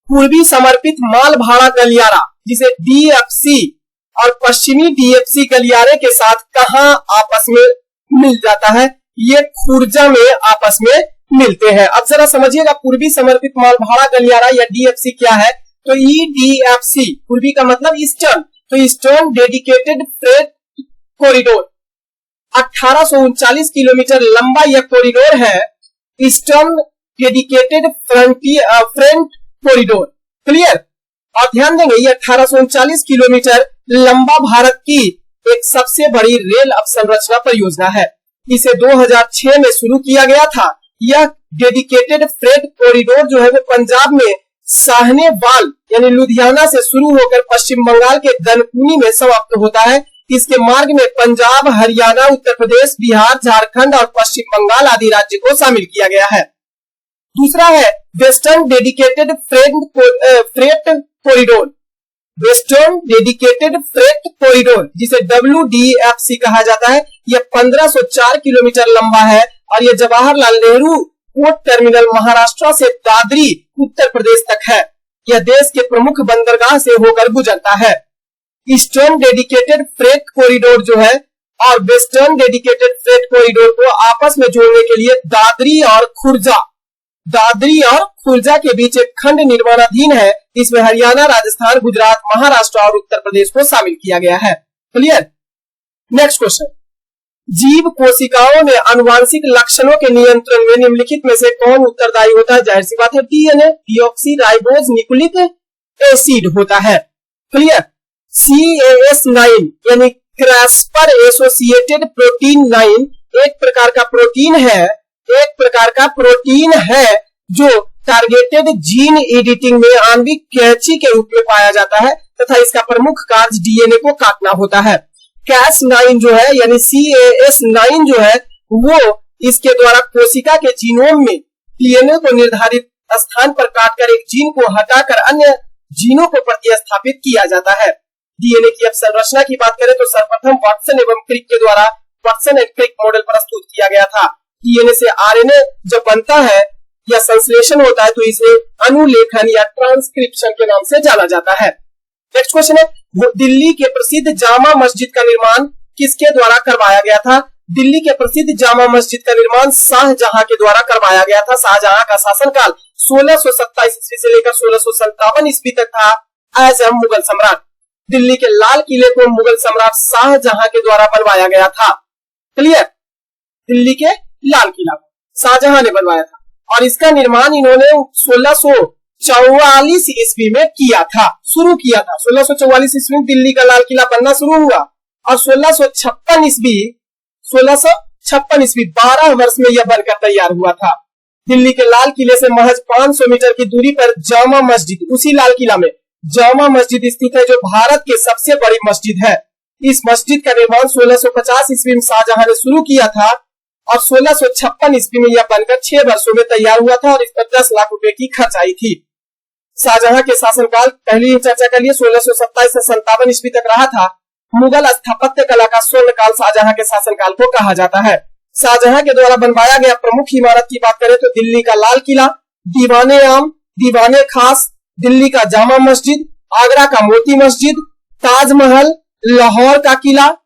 पूर्वी समर्पित माल भाड़ा गलियारा जिसे डीएफसी और पश्चिमी डीएफसी गलियारे के साथ कहां आपस में मिल जाता है? ये खुर्जा में आपस में मिलते हैं। अब जरा समझिएगा, पूर्वी समर्पित माल भाड़ा गलियारा या डीएफसी क्या है? तो ईडीएफसी, पूर्वी का मतलब ईस्टर्न, तो eastern dedicated freight corridor 1839 kilometre लंबा यह कॉरिडोर है, eastern dedicated freight corridor. Clear? और ध्यान देंगे, ये 1839 किलोमीटर लंबा भारत की एक सबसे बड़ी रेल अवसंरचना परियोजना है। इसे 2006 में शुरू किया गया था। यह डेडिकेटेड फ्रेट कॉरिडोर जो है वो पंजाब में साहनेवाल यानी लुधियाना से शुरू होकर पश्चिम बंगाल के दनकुनी में समाप्त होता है। इसके मार्ग में पंजाब, हरियाणा, उत्तर प्रदेश, बिहार, झारखंड और पश्चिम बंगाल आदि राज्य को शामिल किया गया है। दूसरा है western dedicated freight corridor, western dedicated freight corridor जिसे WDFC कहा जाता है। यह 1504 किलोमीटर लंबा है और यह जवाहरलाल नेहरू पोर्ट टर्मिनल महाराष्ट्र से दादरी उत्तर प्रदेश तक है। यह देश के प्रमुख बंदरगाह से होकर गुजरता है। ईस्टर्न डेडिकेटेड फ्रेट कॉरिडोर जो है और वेस्टर्न डेडिकेटेड फ्रेट कॉरिडोर को आपस में जोड़ने के लिए दादरी और खुर्जा के बीच एक खंड निर्माणाधीन है। इसमें हरियाणा, राजस्थान, गुजरात, महाराष्ट्र और उत्तर प्रदेश को शामिल किया गया है। क्लियर? नेक्स्ट क्वेश्चन, जीव कोशिकाओं में आनुवांशिक लक्षणों के नियंत्रण में निम्नलिखित में से कौन उत्तरदायी होता है? जाहिर सी बात है DNA, deoxy ribose nucleic acid होता है। क्लियर? CAS9 यानी क्रैस्पर एसोसिएटेड प्रोटीन 9 एक प्रकार का प्रोटीन है जो टारगेटेड जीन एडिटिंग में आणविक कैंची के रूप में पाया जाता है तथा इसका प्रमुख कार्य डीएनए को काटना होता है। Cas9 जो है यानी CAS9 जो है वो इसके द्वारा कोशिका के जीनोम में डीएनए को निर्धारित स्थान पर काटकर एक जीन को हटाकर अन्य जीनों को प्रतिस्थापित किया जाता है। डीएनए की अब संरचना की बात करें तो सर्वप्रथम वाटसन एवं क्रिक के द्वारा वाटसन एंड क्रिक मॉडल प्रस्तुत किया गया था। डीएनए से आरएनए जब बनता है या संश्लेषण होता है तो इसे अनुलेखन या ट्रांसक्रिप्शन के नाम से जाना जाता है। नेक्स्ट क्वेश्चन है, दिल्ली के प्रसिद्ध जामा मस्जिद का निर्माण किसके द्वारा करवाया गया था? दिल्ली के प्रसिद्ध जामा मस्जिद का निर्माण शाहजहां के द्वारा करवाया गया था। शाहजहां का शासनकाल 1627 ईस्वी से लेकर 1657 ईस्वी तक था। एज ए मुगल सम्राट, दिल्ली के लाल किले को मुगल सम्राट शाहजहां के द्वारा बनवाया गया था। क्लियर? दिल्ली के लाल किला शाहजहां ने बनवाया था और इसका निर्माण इन्होंने 1644 ईस्वी में किया था, शुरू किया था। 1644 ईस्वी में दिल्ली का लाल किला बनना शुरू हुआ और 1656 ईस्वी 12 वर्ष में यह बनकर तैयार हुआ था। दिल्ली के लाल किले से महज 500 मीटर की दूरी पर जामा मस्जिद, उसी लाल किला में जामा मस्जिद स्थित है जो भारत के सबसे बड़ी मस्जिद है। इस मस्जिद का निर्माण 1650 ईस्वी में शाहजहां ने शुरू किया था और 1656 ईस्वी में यह बनकर 6 वर्षों में तैयार हुआ था और इस पर 10 लाख रुपए की खर्च आई थी। शाहजहां के शासनकाल पहली चर्चा कर लिए 1627 से 57 ईस्वी तक रहा था। मुगल स्थापत्य कला का स्वर्ण काल शाहजहां के शासनकाल को कहा जाता है। शाहजहां के द्वारा बनवाया गया प्रमुख इमारत की बात करें तो दिल्ली का लाल किला, दीवाने आम, दीवाने खास, दिल्ली का जामा मस्जिद, आगरा का मोती मस्जिद, ताजमहल, लाहौर का किला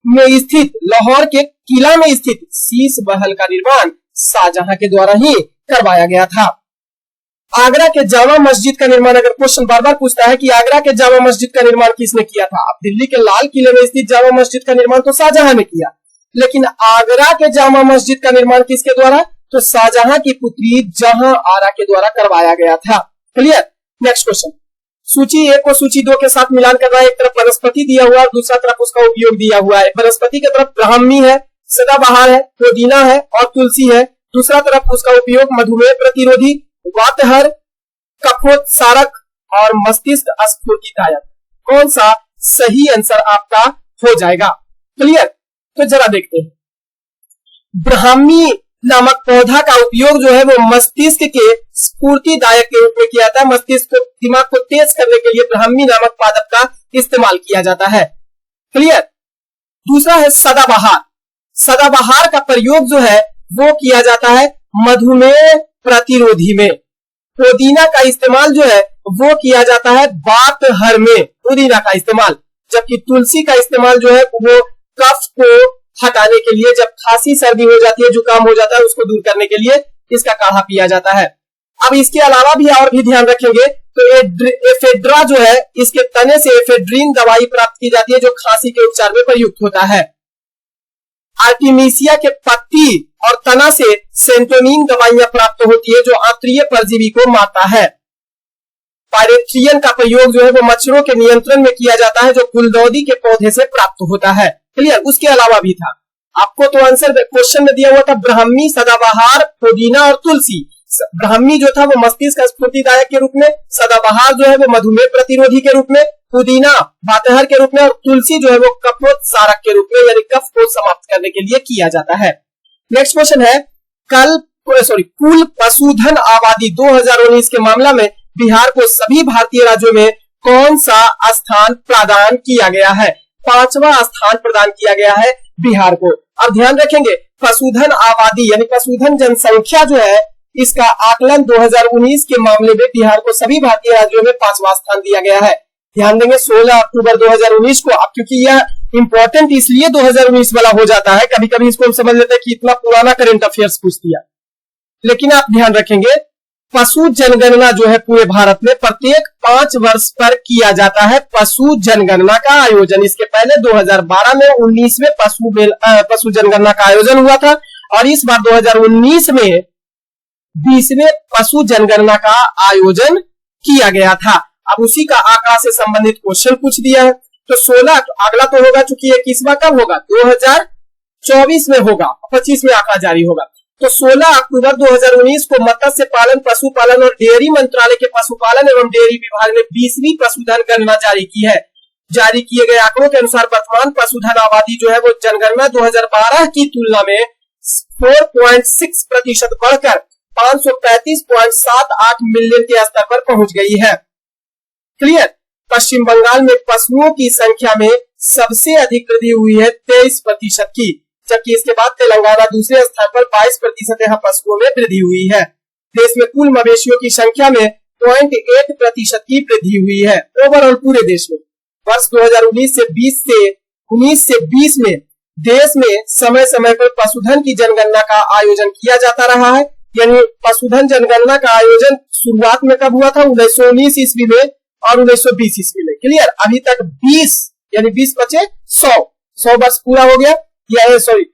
में स्थित, लाहौर के किला में स्थित शीश महल का निर्माण शाहजहां के द्वारा ही करवाया गया था। आगरा के जामा मस्जिद का निर्माण, अगर क्वेश्चन बार बार पूछता है कि आगरा के जामा मस्जिद का निर्माण किसने किया था, अब दिल्ली के लाल किले में स्थित जामा मस्जिद का निर्माण तो शाहजहां ने किया, लेकिन आगरा के जामा मस्जिद का निर्माण किसके द्वारा? तो शाहजहां की पुत्री जहां आरा के द्वारा करवाया गया था। क्लियर? नेक्स्ट क्वेश्चन, सूची 1 को सूची 2 के साथ मिलान करना है। एक तरफ वनस्पति दिया हुआ है और दूसरा तरफ उसका उपयोग दिया हुआ है। वनस्पति के तरफ ब्राह्मी है, सदाबहार है, पुदीना है और तुलसी है। दूसरा तरफ उसका उपयोग मधुमेह प्रतिरोधी, वातहर, कफोत्सारक और मस्तिष्क स्फूर्तिदायक। कौन सा सही आंसर आपका हो जाएगा? क्लियर? तो जरा देखते हैं। ब्राह्मी नामक पौधा का उपयोग जो है वो मस्तिष्क के स्फूर्तिदायक के रूप में किया जाता है। मस्तिष्क को, दिमाग को तेज करने के लिए ब्राह्मी नामक पादप का इस्तेमाल किया जाता है। क्लियर। दूसरा है सदाबहार। सदाबहार का प्रयोग जो है वो किया जाता है मधुमेह प्रतिरोधी में। पुदीना का इस्तेमाल जो है वो किया जाता है वातहर में, पुदीना का इस्तेमाल, जबकि तुलसी का इस्तेमाल जो है वो कफ को हटाने के लिए, जब खांसी सर्दी हो जाती है, जुकाम हो जाता है, उसको दूर करने के लिए इसका काढ़ा पिया जाता है। अब इसके अलावा भी और भी ध्यान रखेंगे तो एफेड्रा जो है, इसके तने से एफेड्रीन दवाई प्राप्त की जाती है जो खांसी के उपचार में प्रयुक्त होता है। आर्टिमीसिया के पत्ती और तना से सेंटोनिन दवाइयां प्राप्त होती है जो आंतरीय परजीवी को मारता है। पायरेथ्रियन का प्रयोग जो है वो मच्छरों के नियंत्रण में किया जाता है जो गुलदाउदी के पौधे से प्राप्त होता है। क्लियर। उसके अलावा भी था, आपको तो आंसर क्वेश्चन में दिया हुआ था ब्राह्मी, सदाबहार, पुदीना और तुलसी। ब्राह्मी जो था वो मस्तिष्क का स्फूर्तिदायक के रूप में, सदाबहार जो है वो मधुमेह प्रतिरोधी के रूप में, पुदीना वातहर के रूप में, और तुलसी जो है वो कफोत्सारक के रूप में, यानी कफ को समाप्त करने के लिए किया जाता है। नेक्स्ट क्वेश्चन है कुल पशुधन आबादी 2019 के मामला में बिहार को सभी भारतीय राज्यों में कौन सा स्थान प्रदान किया गया है? 5वां स्थान प्रदान किया गया है बिहार को। अब ध्यान रखेंगे पशुधन आबादी यानी पशुधन जनसंख्या जो है, इसका आकलन 2019 के मामले में बिहार को सभी भारतीय राज्यों में 5वां स्थान दिया गया है। ध्यान देंगे 16 अक्टूबर 2019 को। अब क्योंकि यह इंपॉर्टेंट इसलिए 2019 वाला हो जाता है, कभी कभी इसको हम समझ लेते हैं कि इतना पुराना करंट अफेयर्स पूछ दिया, लेकिन आप ध्यान रखेंगे पशु जनगणना जो है पूरे भारत में प्रत्येक 5 वर्ष पर किया जाता है पशु जनगणना का आयोजन। इसके पहले 2012 में 19 में पशु जनगणना का आयोजन हुआ था और इस बार 2019 में 20वें पशु जनगणना का आयोजन किया गया था। अब उसी का आंकड़ा से संबंधित क्वेश्चन पूछ दिया है। तो 16 अगला तो होगा, चूंकि 21वां कब होगा? 2024 में होगा, 25 में आंकड़ा जारी होगा। तो 16 अक्टूबर 2019 को मत्स्य पालन, पशुपालन और डेयरी मंत्रालय के पशुपालन एवं डेयरी विभाग ने 20वीं पशुधन गणना जारी की है। जारी किए गए आंकड़ों के अनुसार वर्तमान पशुधन आबादी जो है वो जनगणना 2012 की तुलना में 4.6% बढ़कर 535.78 मिलियन के स्तर पर पहुंच गई है। क्लियर। पश्चिम बंगाल में पशुओं की संख्या में सबसे अधिक वृद्धि हुई है 23% की, जबकि इसके बाद तेलंगाना दूसरे स्थान पर 22% यहाँ पशुओं में वृद्धि हुई है। देश में कुल मवेशियों की संख्या में 0.8% की वृद्धि हुई है ओवरऑल पूरे देश में। वर्ष 2019 से 20 में देश में समय समय पर पशुधन की जनगणना का आयोजन किया जाता रहा है। यानी पशुधन जनगणना का आयोजन शुरुआत में कब हुआ था? 1919 ईस्वी में और 1920 ईस्वी में। क्लियर। अभी तक 20 यानी 20 बचे 100 वर्ष पूरा हो गया, या सॉरी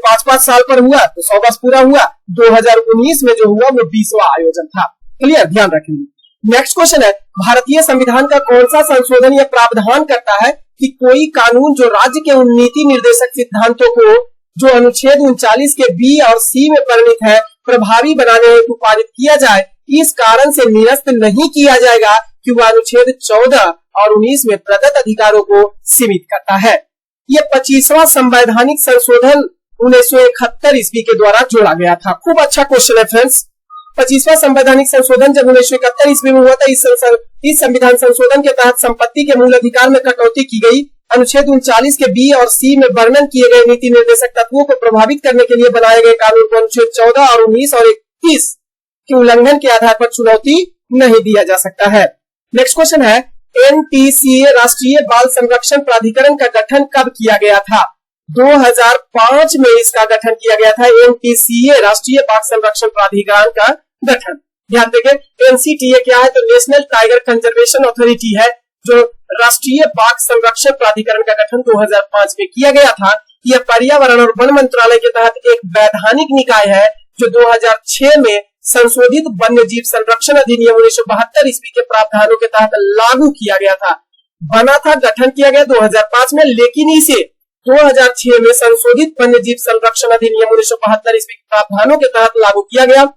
5-5 साल पर हुआ तो 100 वर्ष पूरा हुआ। 2019 में जो हुआ वो 20वां आयोजन था। क्लियर। ध्यान रखेंगे। नेक्स्ट क्वेश्चन है भारतीय संविधान का कौन सा संशोधन या प्रावधान करता है कि कोई कानून जो राज्य के उन नीति निर्देशक सिद्धांतों को जो अनुच्छेद 39 के बी और सी में परिणित है प्रभावी बनाने हेतु पारित किया जाए, इस कारण से निरस्त नहीं किया जाएगा कि वह अनुच्छेद 14 और 19 में प्रदत्त अधिकारों को सीमित करता है। यह 25वां संवैधानिक संशोधन 1971 ईस्वी के द्वारा जोड़ा गया था। खूब अच्छा क्वेश्चन है फ्रेंड्स। 25वां संवैधानिक संशोधन जब 1971 ईस्वी में हुआ था, इस संविधान संशोधन के तहत संपत्ति के मूल अधिकार में कटौती की गई। अनुच्छेद 39 के बी और सी में वर्णन किए गए नीति निर्देशक तत्वों को प्रभावित करने के लिए बनाए गए कानून को अनुच्छेद 14 और 19 और 21 के उल्लंघन के आधार पर चुनौती नहीं दिया जा सकता है। नेक्स्ट क्वेश्चन है एनपीसीए राष्ट्रीय बाल संरक्षण प्राधिकरण का गठन कब किया गया था? 2005 में इसका गठन किया गया था। एनपीसीए राष्ट्रीय बाल संरक्षण प्राधिकरण का गठन। ध्यान देंगे एनसीटीए क्या है? तो नेशनल टाइगर कंजर्वेशन अथॉरिटी है, जो राष्ट्रीय बाघ संरक्षण प्राधिकरण का गठन 2005 में किया गया था। यह पर्यावरण और वन मंत्रालय के तहत एक वैधानिक निकाय है जो 2006 में संशोधित वन्य जीव संरक्षण अधिनियम 1972 ईस्वी के प्रावधानों के तहत लागू किया गया था। बना था, गठन किया गया 2005 में, लेकिन इसे 2006 में संशोधित वन्य जीव संरक्षण अधिनियम 1972 ईस्वी के प्रावधानों के तहत लागू किया गया।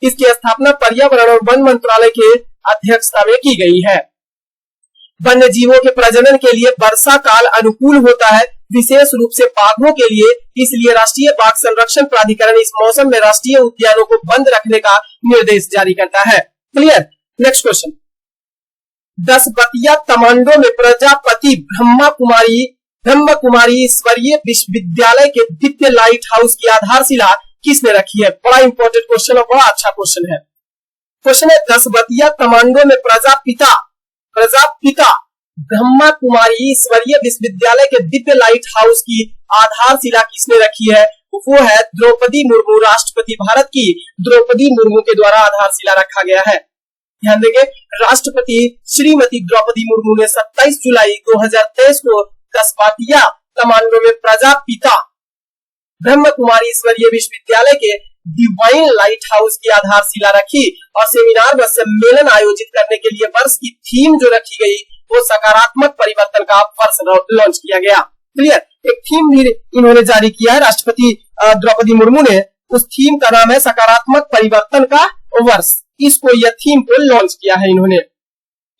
इसकी स्थापना पर्यावरण और वन मंत्रालय के अध्यक्षता में की गई है। वन्य जीवों के प्रजनन के लिए वर्षा काल अनुकूल होता है, विशेष रूप से बाघों के लिए। इसलिए राष्ट्रीय बाघ संरक्षण प्राधिकरण इस मौसम में राष्ट्रीय उद्यानों को बंद रखने का निर्देश जारी करता है। क्लियर। नेक्स्ट क्वेश्चन, 10 बतिया तमांडो में प्रजापति ब्रह्म कुमारी ईश्वरीय विश्वविद्यालय के द्वितीय लाइट हाउस की आधारशिला किसने रखी है? बड़ा इंपॉर्टेंट क्वेश्चन और बड़ा अच्छा क्वेश्चन है। क्वेश्चन है, 10 बतिया तमांडो में प्रजापिता ब्रह्मा कुमारी ईश्वरीय विश्वविद्यालय के दिव्य लाइट हाउस की आधारशिला किसने रखी है? वो है द्रौपदी मुर्मू। राष्ट्रपति भारत की द्रौपदी मुर्मू के द्वारा आधारशिला रखा गया है। ध्यान देंगे, राष्ट्रपति श्रीमती द्रौपदी मुर्मू ने 27 जुलाई 2023 को 10 बतिया तमांडो में प्रजापिता ब्रह्म कुमारी ईश्वरीय विश्वविद्यालय के डिवाइन लाइट हाउस की आधारशिला रखी और सेमिनार व सम्मेलन आयोजित करने के लिए वर्ष की थीम जो रखी गई वो सकारात्मक परिवर्तन का वर्ष लॉन्च किया गया। क्लियर। एक थीम भी इन्होंने जारी किया है, राष्ट्रपति द्रौपदी मुर्मू ने। उस थीम का नाम है सकारात्मक परिवर्तन का वर्ष। इसको यह थीम को लॉन्च किया है इन्होंने,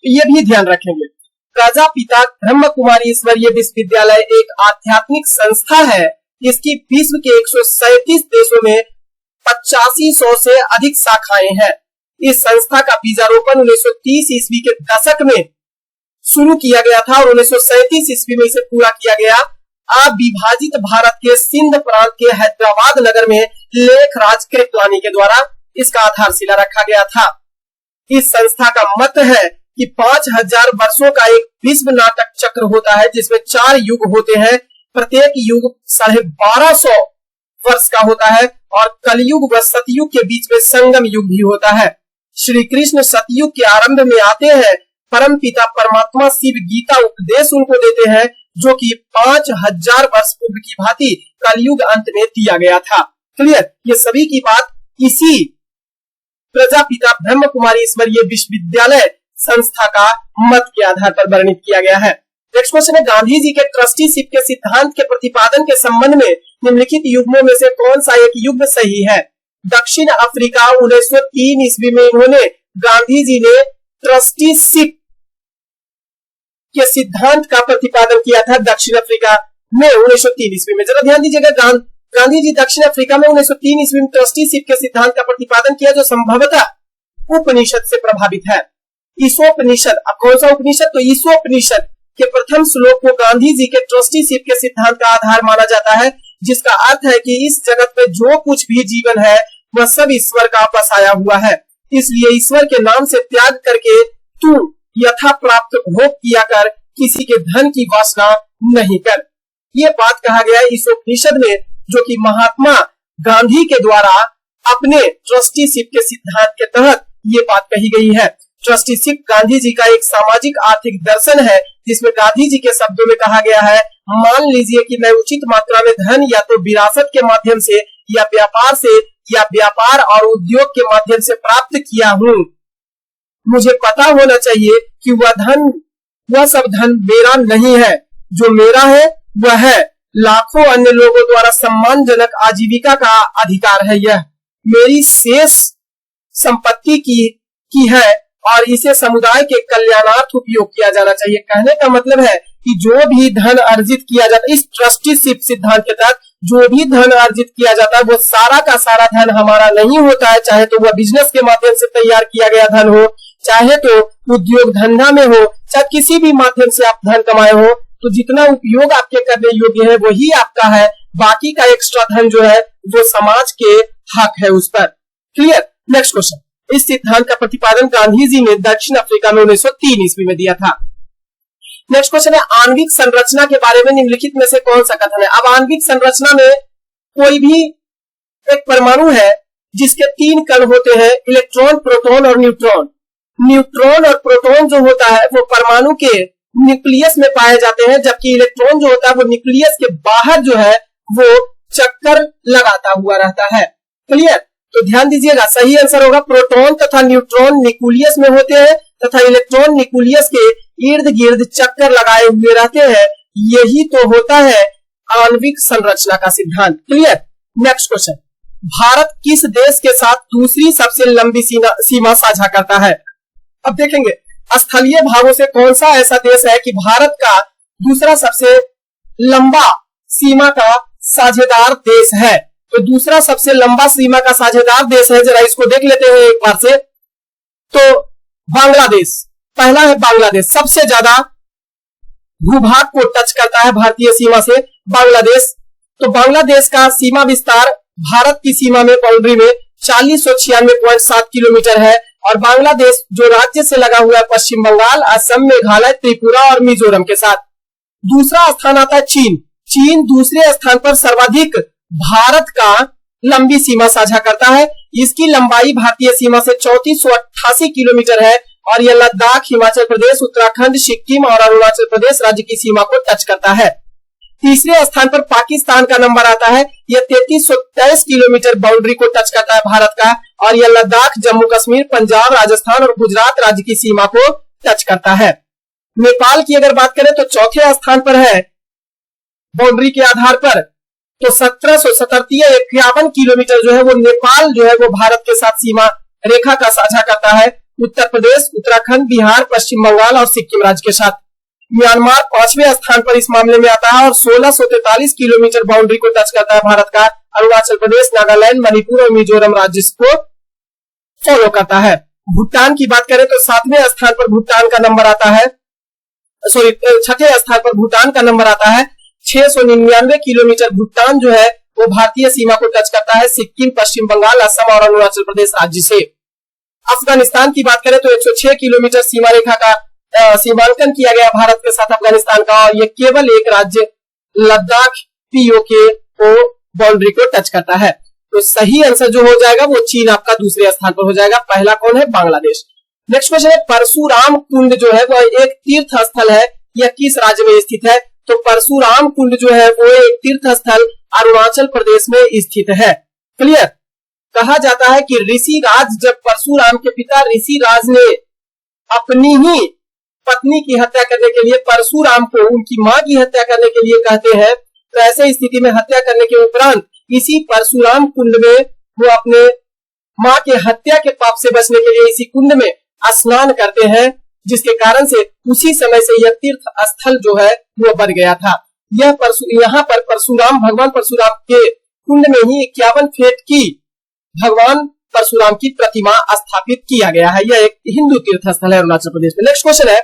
ये भी ध्यान रखेंगे। प्रजापिता ब्रह्म कुमारी ईश्वरीय विश्वविद्यालय एक आध्यात्मिक संस्था है। इसकी विश्व के 137 देशों में 8500 से अधिक शाखाएं हैं। इस संस्था का बीजारोपण 1930 ईस्वी के दशक में शुरू किया गया था और 1937 ईस्वी में इसे पूरा किया गया। अविभाजित भारत के सिंध प्रांत के हैदराबाद नगर में लेखराज कृपलानी के द्वारा इसका आधारशिला रखा गया था। इस संस्था का मत है कि 5000 वर्षों का एक विश्व नाटक चक्र होता है जिसमें 4 युग होते हैं। प्रत्येक युग 1250 वर्ष का होता है और कलयुग व सतयुग के बीच में संगम युग भी होता है। श्री कृष्ण सतयुग के आरंभ में आते हैं। परम पिता परमात्मा शिव गीता उपदेश उनको देते हैं जो कि 5000 वर्ष पूर्व की भांति कलयुग अंत में दिया गया था। क्लियर। ये सभी की बात इसी प्रजापिता ब्रह्म कुमारी ईश्वरीय विश्वविद्यालय संस्था का मत के आधार पर वर्णित किया गया है। नेक्स्ट क्वेश्चन है, गांधी जी के ट्रस्टीशिप के सिद्धांत के प्रतिपादन के संबंध में निम्नलिखित युग्मों में से कौन सा एक युग्म सही है? दक्षिण अफ्रीका 1903 ईस्वी में इन्होंने गांधी जी ने ट्रस्टीशिप के सिद्धांत का प्रतिपादन किया था दक्षिण अफ्रीका में 1903 ईस्वी में। जरा ध्यान दीजिएगा, गांधी जी दक्षिण अफ्रीका में 1903 ईस्वी में ट्रस्टीशिप के सिद्धांत का प्रतिपादन किया जो संभवतः उपनिषद से प्रभावित है। ईसोपनिषद। अब कौन सा उपनिषद? तो ईसोपनिषद के प्रथम श्लोक को गांधी जी के ट्रस्टीशिप के सिद्धांत का आधार माना जाता है, जिसका अर्थ है कि इस जगत में जो कुछ भी जीवन है वह सब ईश्वर का बसाया हुआ है। इसलिए ईश्वर के नाम से त्याग करके तू यथा प्राप्त भोग किया कर, किसी के धन की वासना नहीं कर। ये बात कहा गया है इस उपनिषद में, जो कि महात्मा गांधी के द्वारा अपने ट्रस्टीशिप के सिद्धांत के तहत ये बात कही गई है। ट्रस्टीशिप गांधी जी का एक सामाजिक आर्थिक दर्शन है जिसमें गांधी जी के शब्दों में कहा गया है, मान लीजिए कि मैं उचित मात्रा में धन या तो विरासत के माध्यम से या व्यापार और उद्योग के माध्यम से प्राप्त किया हूँ। मुझे पता होना चाहिए कि वह सब धन मेरा नहीं है। जो मेरा है वह है लाखों अन्य लोगों द्वारा सम्मानजनक आजीविका का अधिकार है। यह मेरी शेष संपत्ति की है और इसे समुदाय के कल्याणार्थ उपयोग किया जाना चाहिए। कहने का मतलब है कि जो भी धन अर्जित किया जाता है इस ट्रस्टीशिप सिद्धांत के तहत, जो भी धन अर्जित किया जाता है वो सारा का सारा धन हमारा नहीं होता है। चाहे तो वह बिजनेस के माध्यम से तैयार किया गया धन हो, चाहे तो उद्योग धंधा में हो, चाहे किसी भी माध्यम से आप धन कमाए हो, तो जितना उपयोग आपके करने योग्य है वही आपका है। बाकी का एक्स्ट्रा धन जो है वो समाज के हक है उस पर। क्लियर। नेक्स्ट क्वेश्चन, इस सिद्धांत का प्रतिपादन गांधी जी ने दक्षिण अफ्रीका में 1903 ईस्वी में दिया था। नेक्स्ट क्वेश्चन है, आणविक संरचना के बारे में निम्नलिखित में से कौन सा कथन है? अब आणविक संरचना में कोई भी एक परमाणु है जिसके 3 कण होते हैं, इलेक्ट्रॉन, प्रोटॉन और न्यूट्रॉन। न्यूट्रॉन और प्रोटॉन जो होता है वो परमाणु के न्यूक्लियस में पाए जाते हैं, जबकि इलेक्ट्रॉन जो होता है वो न्यूक्लियस के बाहर जो है वो चक्कर लगाता हुआ रहता है। क्लियर। तो ध्यान दीजिएगा, सही आंसर होगा प्रोटॉन तथा न्यूट्रॉन न्यूक्लियस में होते हैं तथा इलेक्ट्रॉन न्यूक्लियस के इर्द गिर्द चक्कर लगाए हुए रहते हैं। यही तो होता है आणविक संरचना का सिद्धांत। क्लियर। नेक्स्ट क्वेश्चन, भारत किस देश के साथ दूसरी सबसे लंबी सीमा साझा करता है? अब देखेंगे स्थलीय भागों से कौन सा ऐसा देश है कि भारत का दूसरा सबसे लंबा सीमा का साझेदार देश है? तो दूसरा सबसे लंबा सीमा का साझेदार देश है, जरा इसको देख लेते हैं एक बार से। तो बांग्लादेश पहला है। बांग्लादेश सबसे ज्यादा भूभाग को टच करता है भारतीय सीमा से बांग्लादेश। तो बांग्लादेश का सीमा विस्तार भारत की सीमा में बाउंड्री में 4096.7 किलोमीटर है। और बांग्लादेश जो राज्य से लगा हुआ है पश्चिम बंगाल, असम, मेघालय, त्रिपुरा और मिजोरम के साथ। दूसरा स्थान आता है चीन। चीन दूसरे स्थान पर सर्वाधिक भारत का लंबी सीमा साझा करता है। इसकी लंबाई भारतीय सीमा से 3488 किलोमीटर है और यह लद्दाख, हिमाचल प्रदेश, उत्तराखंड, सिक्किम और अरुणाचल प्रदेश राज्य की सीमा को टच करता है। तीसरे स्थान पर पाकिस्तान का नंबर आता है। यह 3323 किलोमीटर बाउंड्री को टच करता है भारत का और यह लद्दाख, जम्मू कश्मीर, पंजाब, राजस्थान और गुजरात राज्य की सीमा को टच करता है। नेपाल की अगर बात करें तो चौथे स्थान पर है बाउंड्री के आधार पर। तो 1751 किलोमीटर जो है वो नेपाल जो है वो भारत के साथ सीमा रेखा का साझा करता है उत्तर प्रदेश, उत्तराखंड, बिहार, पश्चिम बंगाल और सिक्किम राज्य के साथ। म्यांमार पांचवें स्थान पर इस मामले में आता है और 1643 किलोमीटर बाउंड्री को टच करता है भारत का। अरुणाचल प्रदेश, नागालैंड, मणिपुर और मिजोरम राज्य को फॉलो करता है। भूटान की बात करें तो सातवें स्थान पर भूटान का नंबर आता है, छठे स्थान पर भूटान का नंबर आता है। 699 किलोमीटर भूटान जो है वो भारतीय सीमा को टच करता है सिक्किम, पश्चिम बंगाल, असम और अरुणाचल प्रदेश राज्य से। अफगानिस्तान की बात करें तो 106 किलोमीटर सीमा रेखा का सीमांकन किया गया भारत के साथ अफगानिस्तान का और ये केवल एक राज्य लद्दाख पीओके को बाउंड्री को टच करता है। तो सही आंसर जो हो जाएगा वो चीन आपका दूसरे स्थान पर हो जाएगा। पहला कौन है? बांग्लादेश। नेक्स्ट क्वेश्चन है परशुराम कुंड जो है वो एक तीर्थ स्थल है, यह किस राज्य में स्थित है? तो परशुराम कुंड जो है वो एक तीर्थ स्थल अरुणाचल प्रदेश में स्थित है। क्लियर? कहा जाता है कि ऋषिराज, जब परशुराम के पिता ऋषिराज ने अपनी ही पत्नी की हत्या करने के लिए परशुराम को उनकी मां की हत्या करने के लिए कहते हैं, तो ऐसे स्थिति में हत्या करने के उपरांत इसी परशुराम कुंड में वो अपने मां के हत्या के पाप से बचने के लिए इसी कुंड में स्नान करते हैं, जिसके कारण से उसी समय से यह तीर्थ स्थल जो है वो बन गया था। यहाँ पर परशुराम, भगवान परशुराम के कुंड में ही 51 फीट की भगवान परशुराम की प्रतिमा स्थापित किया गया है। यह एक हिंदू तीर्थ स्थल है अरुणाचल प्रदेश में। नेक्स्ट क्वेश्चन है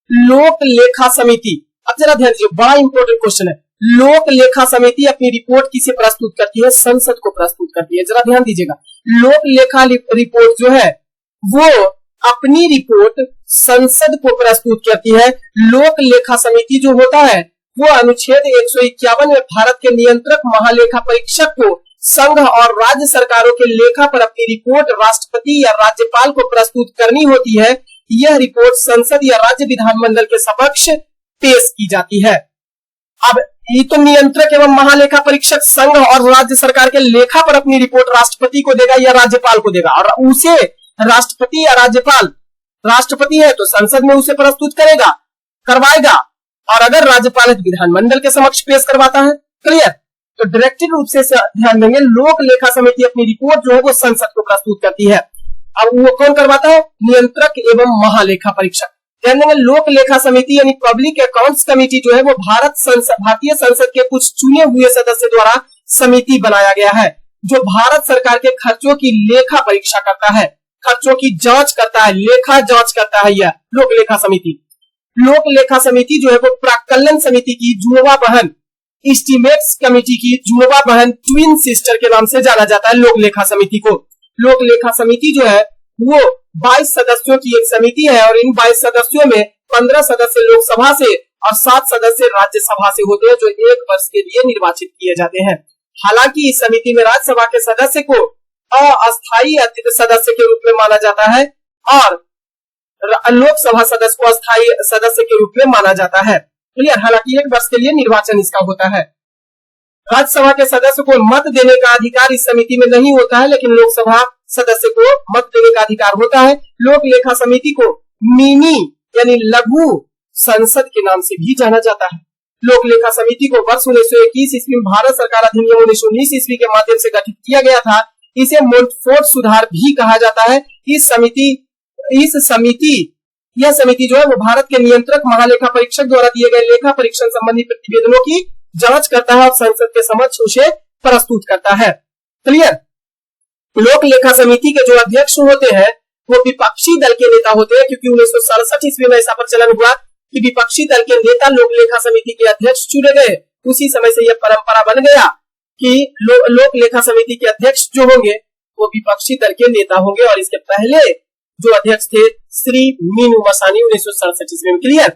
लोक लेखा समिति। अब जरा ध्यान दीजिए, बड़ा इंपॉर्टेंट क्वेश्चन है। लोक लेखा समिति अपनी रिपोर्ट किसे प्रस्तुत करती है? संसद को प्रस्तुत करती है। जरा ध्यान दीजिएगा, लोक लेखा रिपोर्ट जो है वो अपनी रिपोर्ट संसद को प्रस्तुत करती है। लोक लेखा समिति जो होता है वो अनुच्छेद 151 में भारत के नियंत्रक महालेखा परीक्षक को संघ और राज्य सरकारों के लेखा पर अपनी रिपोर्ट राष्ट्रपति या राज्यपाल को प्रस्तुत करनी होती है। यह रिपोर्ट संसद या राज्य विधानमंडल के समक्ष पेश की जाती है। अब ये तो नियंत्रक एवं महालेखा परीक्षक संघ और राज्य सरकार के लेखा पर अपनी रिपोर्ट राष्ट्रपति को देगा या राज्यपाल को देगा, और उसे राष्ट्रपति या राज्यपाल, राष्ट्रपति है तो संसद में उसे प्रस्तुत करेगा, करवाएगा, और अगर राज्यपाल है तो विधानमंडल के समक्ष पेश करवाता है। क्लियर? तो डायरेक्टेड रूप से ध्यान देंगे, लोक लेखा समिति अपनी रिपोर्ट जो है वो संसद को प्रस्तुत करती है। अब वो कौन करवाता है? नियंत्रक एवं महालेखा परीक्षक। ध्यान देंगे, लोक लेखा समिति यानी पब्लिक अकाउंट्स कमेटी जो है वो भारतीय संसद के कुछ चुने हुए सदस्य द्वारा समिति बनाया गया है, जो भारत सरकार के खर्चों की लेखा परीक्षा करता है, खर्चों की जांच करता है, लेखा जांच करता है। यह लोक लेखा समिति, लोक लेखा समिति जो है वो प्राक्कलन समिति की जुड़वा बहन, एस्टीमेट्स कमेटी की जुड़वा बहन, ट्विन सिस्टर के नाम से जाना जाता है लोक लेखा समिति को। लोक लेखा समिति जो है वो 22 सदस्यों की एक समिति है और इन 22 सदस्यों में 15 सदस्य लोकसभा से और 7 सदस्य राज्यसभा से होते हैं, जो 1 वर्ष के लिए निर्वाचित किए जाते हैं। हालांकि इस समिति में राज्यसभा के सदस्य को अस्थायी अतिथि सदस्य के रूप में माना जाता है और लोकसभा सदस्य को अस्थायी सदस्य के रूप में माना जाता है। क्लियर? हालांकि 1 वर्ष के लिए निर्वाचन इसका होता है। राज्यसभा के सदस्य को मत देने का अधिकार इस समिति में नहीं होता है, लेकिन लोकसभा सदस्य को मत देने का अधिकार होता है। लोक लेखा समिति को मिनी यानी लघु संसद के नाम से भी जाना जाता है। लोक लेखा समिति को वर्ष 1921 ईस्वी में भारत सरकार अधिनियम 1919 ईस्वी के माध्यम से गठित किया गया था। इसे मोंटफोर्ट सुधार भी कहा जाता है। इस समिति यह समिति जो है वो भारत के नियंत्रक महालेखा परीक्षक द्वारा दिए गए लेखा परीक्षण संबंधी प्रतिवेदनों की जांच करता है और संसद के समक्ष उसे प्रस्तुत करता है। क्लियर। लोक लेखा समिति के जो अध्यक्ष होते हैं वो विपक्षी दल के नेता होते हैं, क्योंकि 1967 ईस्वी में ऐसा प्रचलन हुआ कि विपक्षी दल के नेता लोक लेखा समिति के अध्यक्ष चुने गए। उसी समय से यह परंपरा बन गया कि लोक लेखा समिति के अध्यक्ष जो होंगे वो विपक्षी दल के नेता होंगे। और इसके पहले जो अध्यक्ष थे श्री मीनू मसानी 1967 ईस्वी में। क्लियर।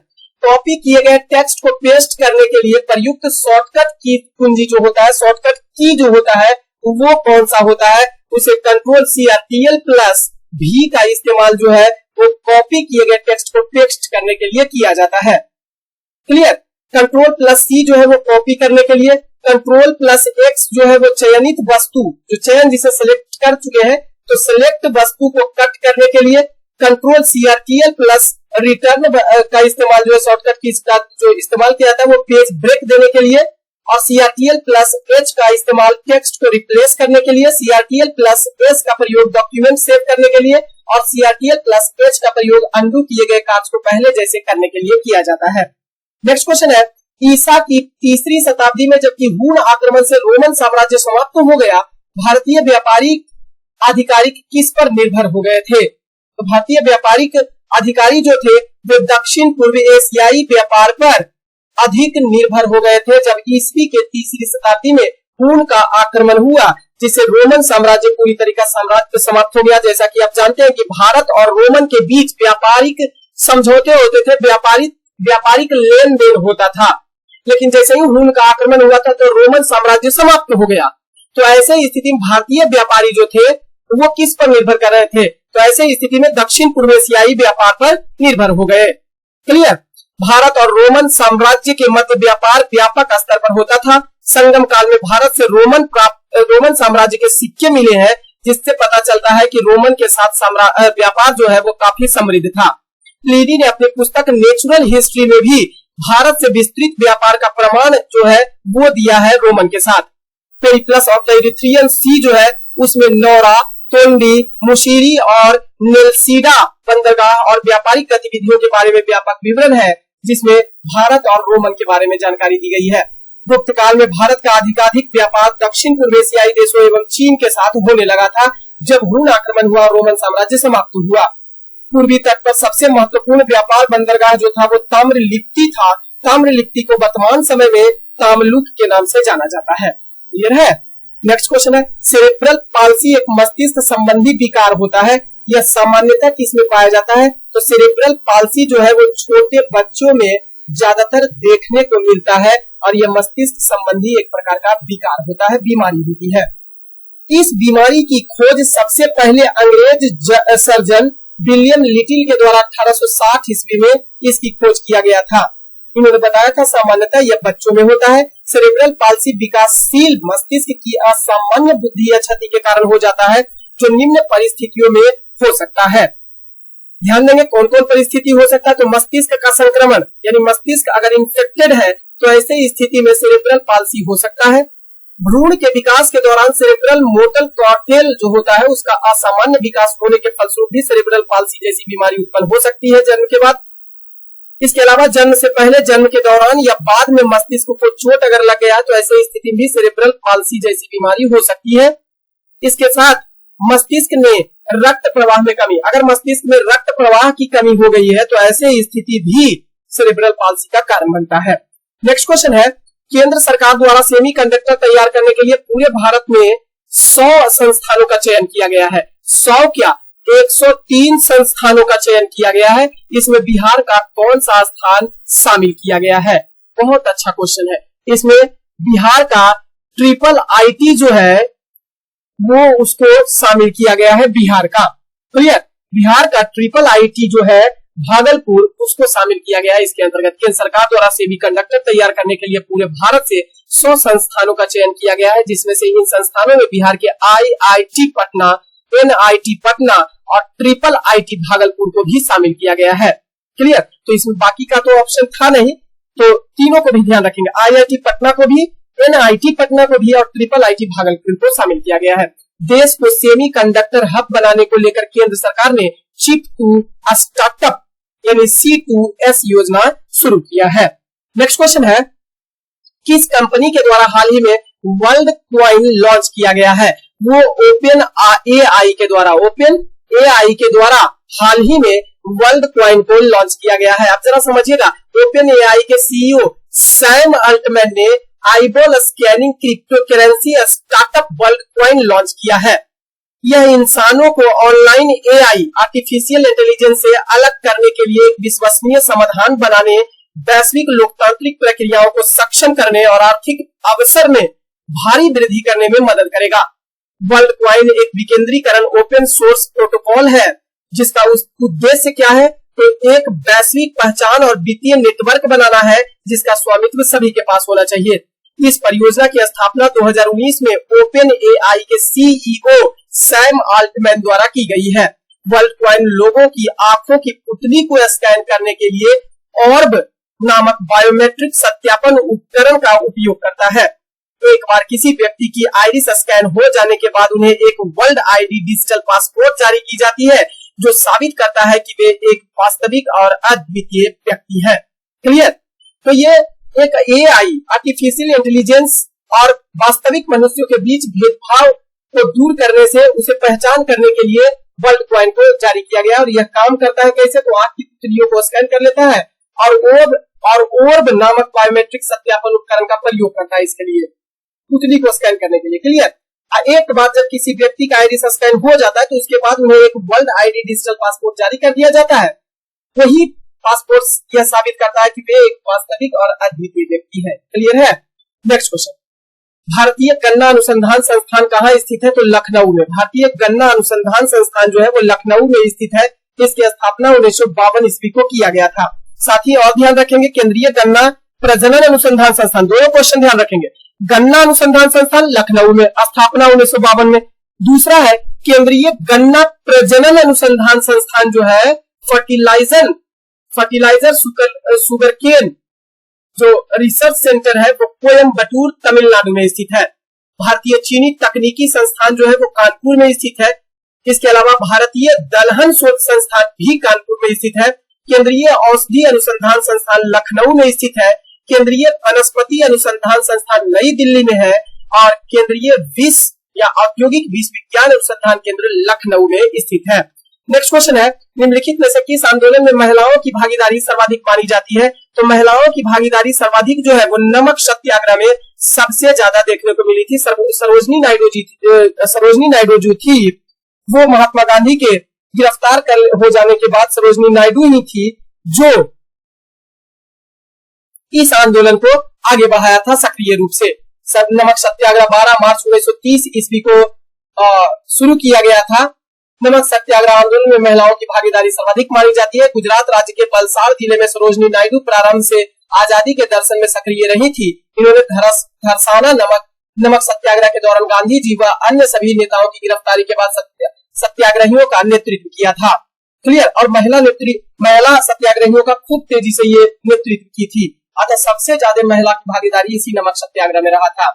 कॉपी किए गए टेक्स्ट को पेस्ट करने के लिए प्रयुक्त शॉर्टकट की कुंजी जो होता है, शॉर्टकट की जो होता है वो कौन सा होता है, उसे कंट्रोल CTRL प्लस V का इस्तेमाल जो है वो कॉपी किए गए टेक्स्ट को पेस्ट करने के लिए किया जाता है। क्लियर। कंट्रोल प्लस C जो है वो कॉपी करने के लिए, कंट्रोल प्लस X जो है वो चयनित वस्तु, जो चयन जिसे सिलेक्ट कर चुके हैं तो सिलेक्ट वस्तु को कट करने के लिए, कंट्रोल CTRL प्लस रिटर्न का इस्तेमाल जो है शॉर्टकट की का जो इस्तेमाल किया जाता है वो पेज ब्रेक देने के लिए, और CTRL प्लस H का इस्तेमाल टेक्स्ट को रिप्लेस करने के लिए, CTRL प्लस S का प्रयोग डॉक्यूमेंट सेव करने के लिए, और CTRL प्लस H का प्रयोग अनडू किए गए कार्य को पहले जैसे करने के लिए किया जाता है। नेक्स्ट क्वेश्चन है, ईसा की 3री शताब्दी में जबकि हूण आक्रमण से रोमन साम्राज्य समाप्त हो गया, भारतीय व्यापारिक आधिकारिक किस पर निर्भर हो गए थे? तो भारतीय व्यापारिक अधिकारी जो थे वे दक्षिण पूर्व एशियाई व्यापार पर अधिक निर्भर हो गए थे जब ईस्वी के 3री शताब्दी में हूण का आक्रमण हुआ, जिससे रोमन साम्राज्य पूरी तरीका साम्राज्य समाप्त हो गया। जैसा कि आप जानते हैं कि भारत और रोमन के बीच व्यापारिक समझौते होते थे, व्यापारिक लेन देन होता था, लेकिन जैसे ही हूण का आक्रमण हुआ था तो रोमन साम्राज्य समाप्त हो गया। तो ऐसे स्थिति में भारतीय व्यापारी जो थे वो किस पर निर्भर कर रहे थे? तो ऐसे स्थिति में दक्षिण पूर्व एशियाई व्यापार पर निर्भर हो गए। क्लियर। भारत और रोमन साम्राज्य के मध्य व्यापार व्यापक स्तर पर होता था। संगम काल में भारत से रोमन साम्राज्य के सिक्के मिले हैं, जिससे पता चलता है कि रोमन के साथ व्यापार जो है वो काफी समृद्ध था। प्लिनी ने अपनी पुस्तक नेचुरल हिस्ट्री में भी भारत से विस्तृत व्यापार का प्रमाण जो है वो दिया है रोमन के साथ। पेरिप्लस ऑफ द इरिथ्रियन सी जो है उसमें नौरा, तोंडी, मुशीरी और नेल्सीडा बंदरगाह और व्यापारिक गतिविधियों के बारे में व्यापक विवरण है, जिसमें भारत और रोमन के बारे में जानकारी दी गई है। गुप्त काल में भारत का अधिकाधिक व्यापार दक्षिण पूर्व एशियाई देशों एवं चीन के साथ होने लगा था जब हूण आक्रमण हुआ और रोमन साम्राज्य समाप्त हुआ। पूर्वी तट पर सबसे महत्वपूर्ण व्यापार बंदरगाह जो था वो ताम्रलिप्ति था। ताम्रलिप्ति को वर्तमान समय में तामलुक के नाम से जाना जाता है। क्लियर है। नेक्स्ट क्वेश्चन है, सेरेब्रल पाल्सी एक मस्तिष्क संबंधी विकार होता है, यह सामान्यतः किसमें पाया जाता है? तो सेरेब्रल पाल्सी जो है वो छोटे बच्चों में ज्यादातर देखने को मिलता है और यह मस्तिष्क संबंधी एक प्रकार का विकार होता है, बीमारी होती है। इस बीमारी की खोज सबसे पहले अंग्रेज सर्जन विलियम लिटिल के द्वारा 1860 ईस्वी में इसकी खोज किया गया था। इन्होंने बताया था सामान्यतः यह बच्चों में होता है। सेरेब्रल पाल्सी विकासशील मस्तिष्क की असामान्य बुद्धि या क्षति के कारण हो जाता है, जो निम्न परिस्थितियों में हो सकता है। ध्यान देंगे कौन कौन परिस्थिति हो सकता है। तो मस्तिष्क का संक्रमण यानी मस्तिष्क अगर इंफेक्टेड है तो ऐसे स्थिति में सेरेब्रल पाल्सी हो सकता है। भ्रूण के विकास के दौरान सेरेब्रल मोटर कॉर्टेल जो होता है उसका असामान्य विकास होने के फलस्वरूप भी सेरेब्रल पाल्सी जैसी बीमारी उत्पन्न हो सकती है जन्म के बाद। इसके अलावा जन्म से पहले, जन्म के दौरान या बाद में मस्तिष्क को चोट अगर लग गया तो ऐसे स्थिति में सेरेब्रल पाल्सी जैसी बीमारी हो सकती है। इसके साथ मस्तिष्क में रक्त प्रवाह में कमी, अगर मस्तिष्क में रक्त प्रवाह की कमी हो गई है तो ऐसे स्थिति भी सेरेब्रल पाल्सी का कारण बनता है। नेक्स्ट क्वेश्चन है, केंद्र सरकार द्वारा सेमीकंडक्टर तैयार करने के लिए पूरे भारत में 100 संस्थानों का चयन किया गया है। 100 क्या 103 संस्थानों का चयन किया गया है। इसमें बिहार का कौन सा स्थान शामिल किया गया है? बहुत अच्छा क्वेश्चन है। इसमें बिहार का IIIT जो है वो उसको शामिल किया गया है, बिहार का। क्लियर। बिहार का IIIT जो है भागलपुर उसको शामिल किया गया है। इसके अंतर्गत केंद्र सरकार द्वारा सेमीकंडक्टर तैयार करने के लिए पूरे भारत से 100 संस्थानों का चयन किया गया है, जिसमें से इन संस्थानों में बिहार के IIT पटना, NIT पटना और IIIT भागलपुर को भी शामिल किया गया है। क्लियर। तो इसमें बाकी का तो ऑप्शन था नहीं, तो तीनों को भी ध्यान रखेंगे। IIT पटना को भी, NIT पटना को भी और IIIT भागलपुर को शामिल किया गया है। देश को सेमीकंडक्टर हब बनाने को लेकर केंद्र सरकार ने चिप टू स्टार्टअप यानी C2S योजना शुरू किया है। नेक्स्ट क्वेश्चन है, किस कंपनी के द्वारा हाल ही में वर्ल्ड क्वाइन लॉन्च किया गया है? वो ओपन एआई के द्वारा हाल ही में वर्ल्ड क्वाइन को लॉन्च किया गया है। आप जरा समझिएगा, ओपन एआई के सीईओ सैम अल्टमैन ने eyeball scanning crypto currency startup world coin launch किया है। यह इंसानों को ऑनलाइन एआई आर्टिफिशियल इंटेलिजेंस से अलग करने के लिए एक विश्वसनीय समाधान बनाने, वैश्विक लोकतांत्रिक प्रक्रियाओं को सक्षम करने और आर्थिक अवसर में भारी वृद्धि करने में मदद करेगा। वर्ल्ड क्वाइन एक विकेंद्रीकरण ओपन सोर्स प्रोटोकॉल है जिसका उद्देश्य क्या है? तो एक वैश्विक पहचान और वित्तीय नेटवर्क बनाना है जिसका स्वामित्व सभी के पास होना चाहिए। इस परियोजना की स्थापना 2019 में ओपन एआई के सीईओ सैम अल्टमैन द्वारा की गई है। वर्ल्ड क्वाइन लोगों की आंखों की पुतली को स्कैन करने के लिए ऑर्ब नामक बायोमेट्रिक सत्यापन उपकरण का उपयोग करता है। एक बार किसी व्यक्ति की आइरिस स्कैन हो जाने के बाद उन्हें एक वर्ल्ड आईडी डिजिटल पासपोर्ट जारी की जाती है जो साबित करता है कि वे एक वास्तविक और अद्वितीय व्यक्ति हैं। क्लियर? तो ये एक एआई आर्टिफिशियल इंटेलिजेंस और वास्तविक मनुष्यों के बीच भेदभाव को दूर करने से उसे पहचान करने के लिए वर्ल्ड क्वाइन को जारी किया गया। और यह काम करता है कैसे? तो आंख की पुतलियों को स्कैन कर लेता है और ओर्ब नामक बायोमेट्रिक सत्यापन उपकरण का प्रयोग करता है इसके लिए, पुतली को स्कैन करने के लिए। क्लियर? एक बार जब किसी व्यक्ति का आइरिस स्कैन हो जाता है तो उसके बाद उन्हें एक वर्ल्ड आईडी डिजिटल पासपोर्ट जारी कर दिया जाता है। वही पासपोर्ट यह साबित करता है कि वे एक वास्तविक और अद्वितीय व्यक्ति है। क्लियर है? नेक्स्ट क्वेश्चन, भारतीय गन्ना अनुसंधान संस्थान कहाँ स्थित है? तो लखनऊ में। भारतीय गन्ना अनुसंधान संस्थान जो है वो लखनऊ में स्थित है। इसकी स्थापना 1952 ईस्वी को किया गया था। साथ ही और ध्यान रखेंगे, केंद्रीय गन्ना प्रजनन अनुसंधान संस्थान, दोनों क्वेश्चन ध्यान रखेंगे। गन्ना अनुसंधान संस्थान लखनऊ में, स्थापना 1952 में। दूसरा है केंद्रीय गन्ना प्रजनन अनुसंधान संस्थान जो है फर्टिलाइजर सुगरकेन जो रिसर्च सेंटर है वो कोयम्बटूर तमिलनाडु में स्थित है। भारतीय चीनी तकनीकी संस्थान जो है वो कानपुर में स्थित है। इसके अलावा भारतीय दलहन शोध संस्थान भी कानपुर में स्थित है। केंद्रीय औषधि अनुसंधान संस्थान लखनऊ में स्थित है। केंद्रीय वनस्पति अनुसंधान संस्थान नई दिल्ली में है और केंद्रीय विष या औद्योगिक विष विज्ञान अनुसंधान केंद्र लखनऊ में स्थित है। नेक्स्ट क्वेश्चन है, निम्नलिखित में से किस आंदोलन में महिलाओं की भागीदारी सर्वाधिक मानी जाती है? तो महिलाओं की भागीदारी सर्वाधिक जो है वो नमक सत्याग्रह में सबसे ज्यादा देखने को मिली थी। सरोजनी नायडू जो थी वो महात्मा गांधी के गिरफ्तार हो जाने के बाद सरोजनी नायडू ही थी जो इस आंदोलन को आगे बढ़ाया था सक्रिय रूप से। नमक सत्याग्रह 12 मार्च 1930 ईस्वी को शुरू किया गया था। नमक सत्याग्रह आंदोलन में महिलाओं की भागीदारी सर्वाधिक मानी जाती है। गुजरात राज्य के वलसाड जिले में सरोजनी नायडू प्रारंभ से आजादी के दर्शन में सक्रिय रही थी। इन्होंने धरसाना नमक सत्याग्रह के दौरान गांधी जी व अन्य सभी नेताओं की गिरफ्तारी के बाद सत्याग्रहियों का नेतृत्व किया था। क्लियर? और महिला सत्याग्रहियों का खूब तेजी से ये नेतृत्व की थी। अतः सबसे ज्यादा महिला की भागीदारी इसी नमक सत्याग्रह में रहा था।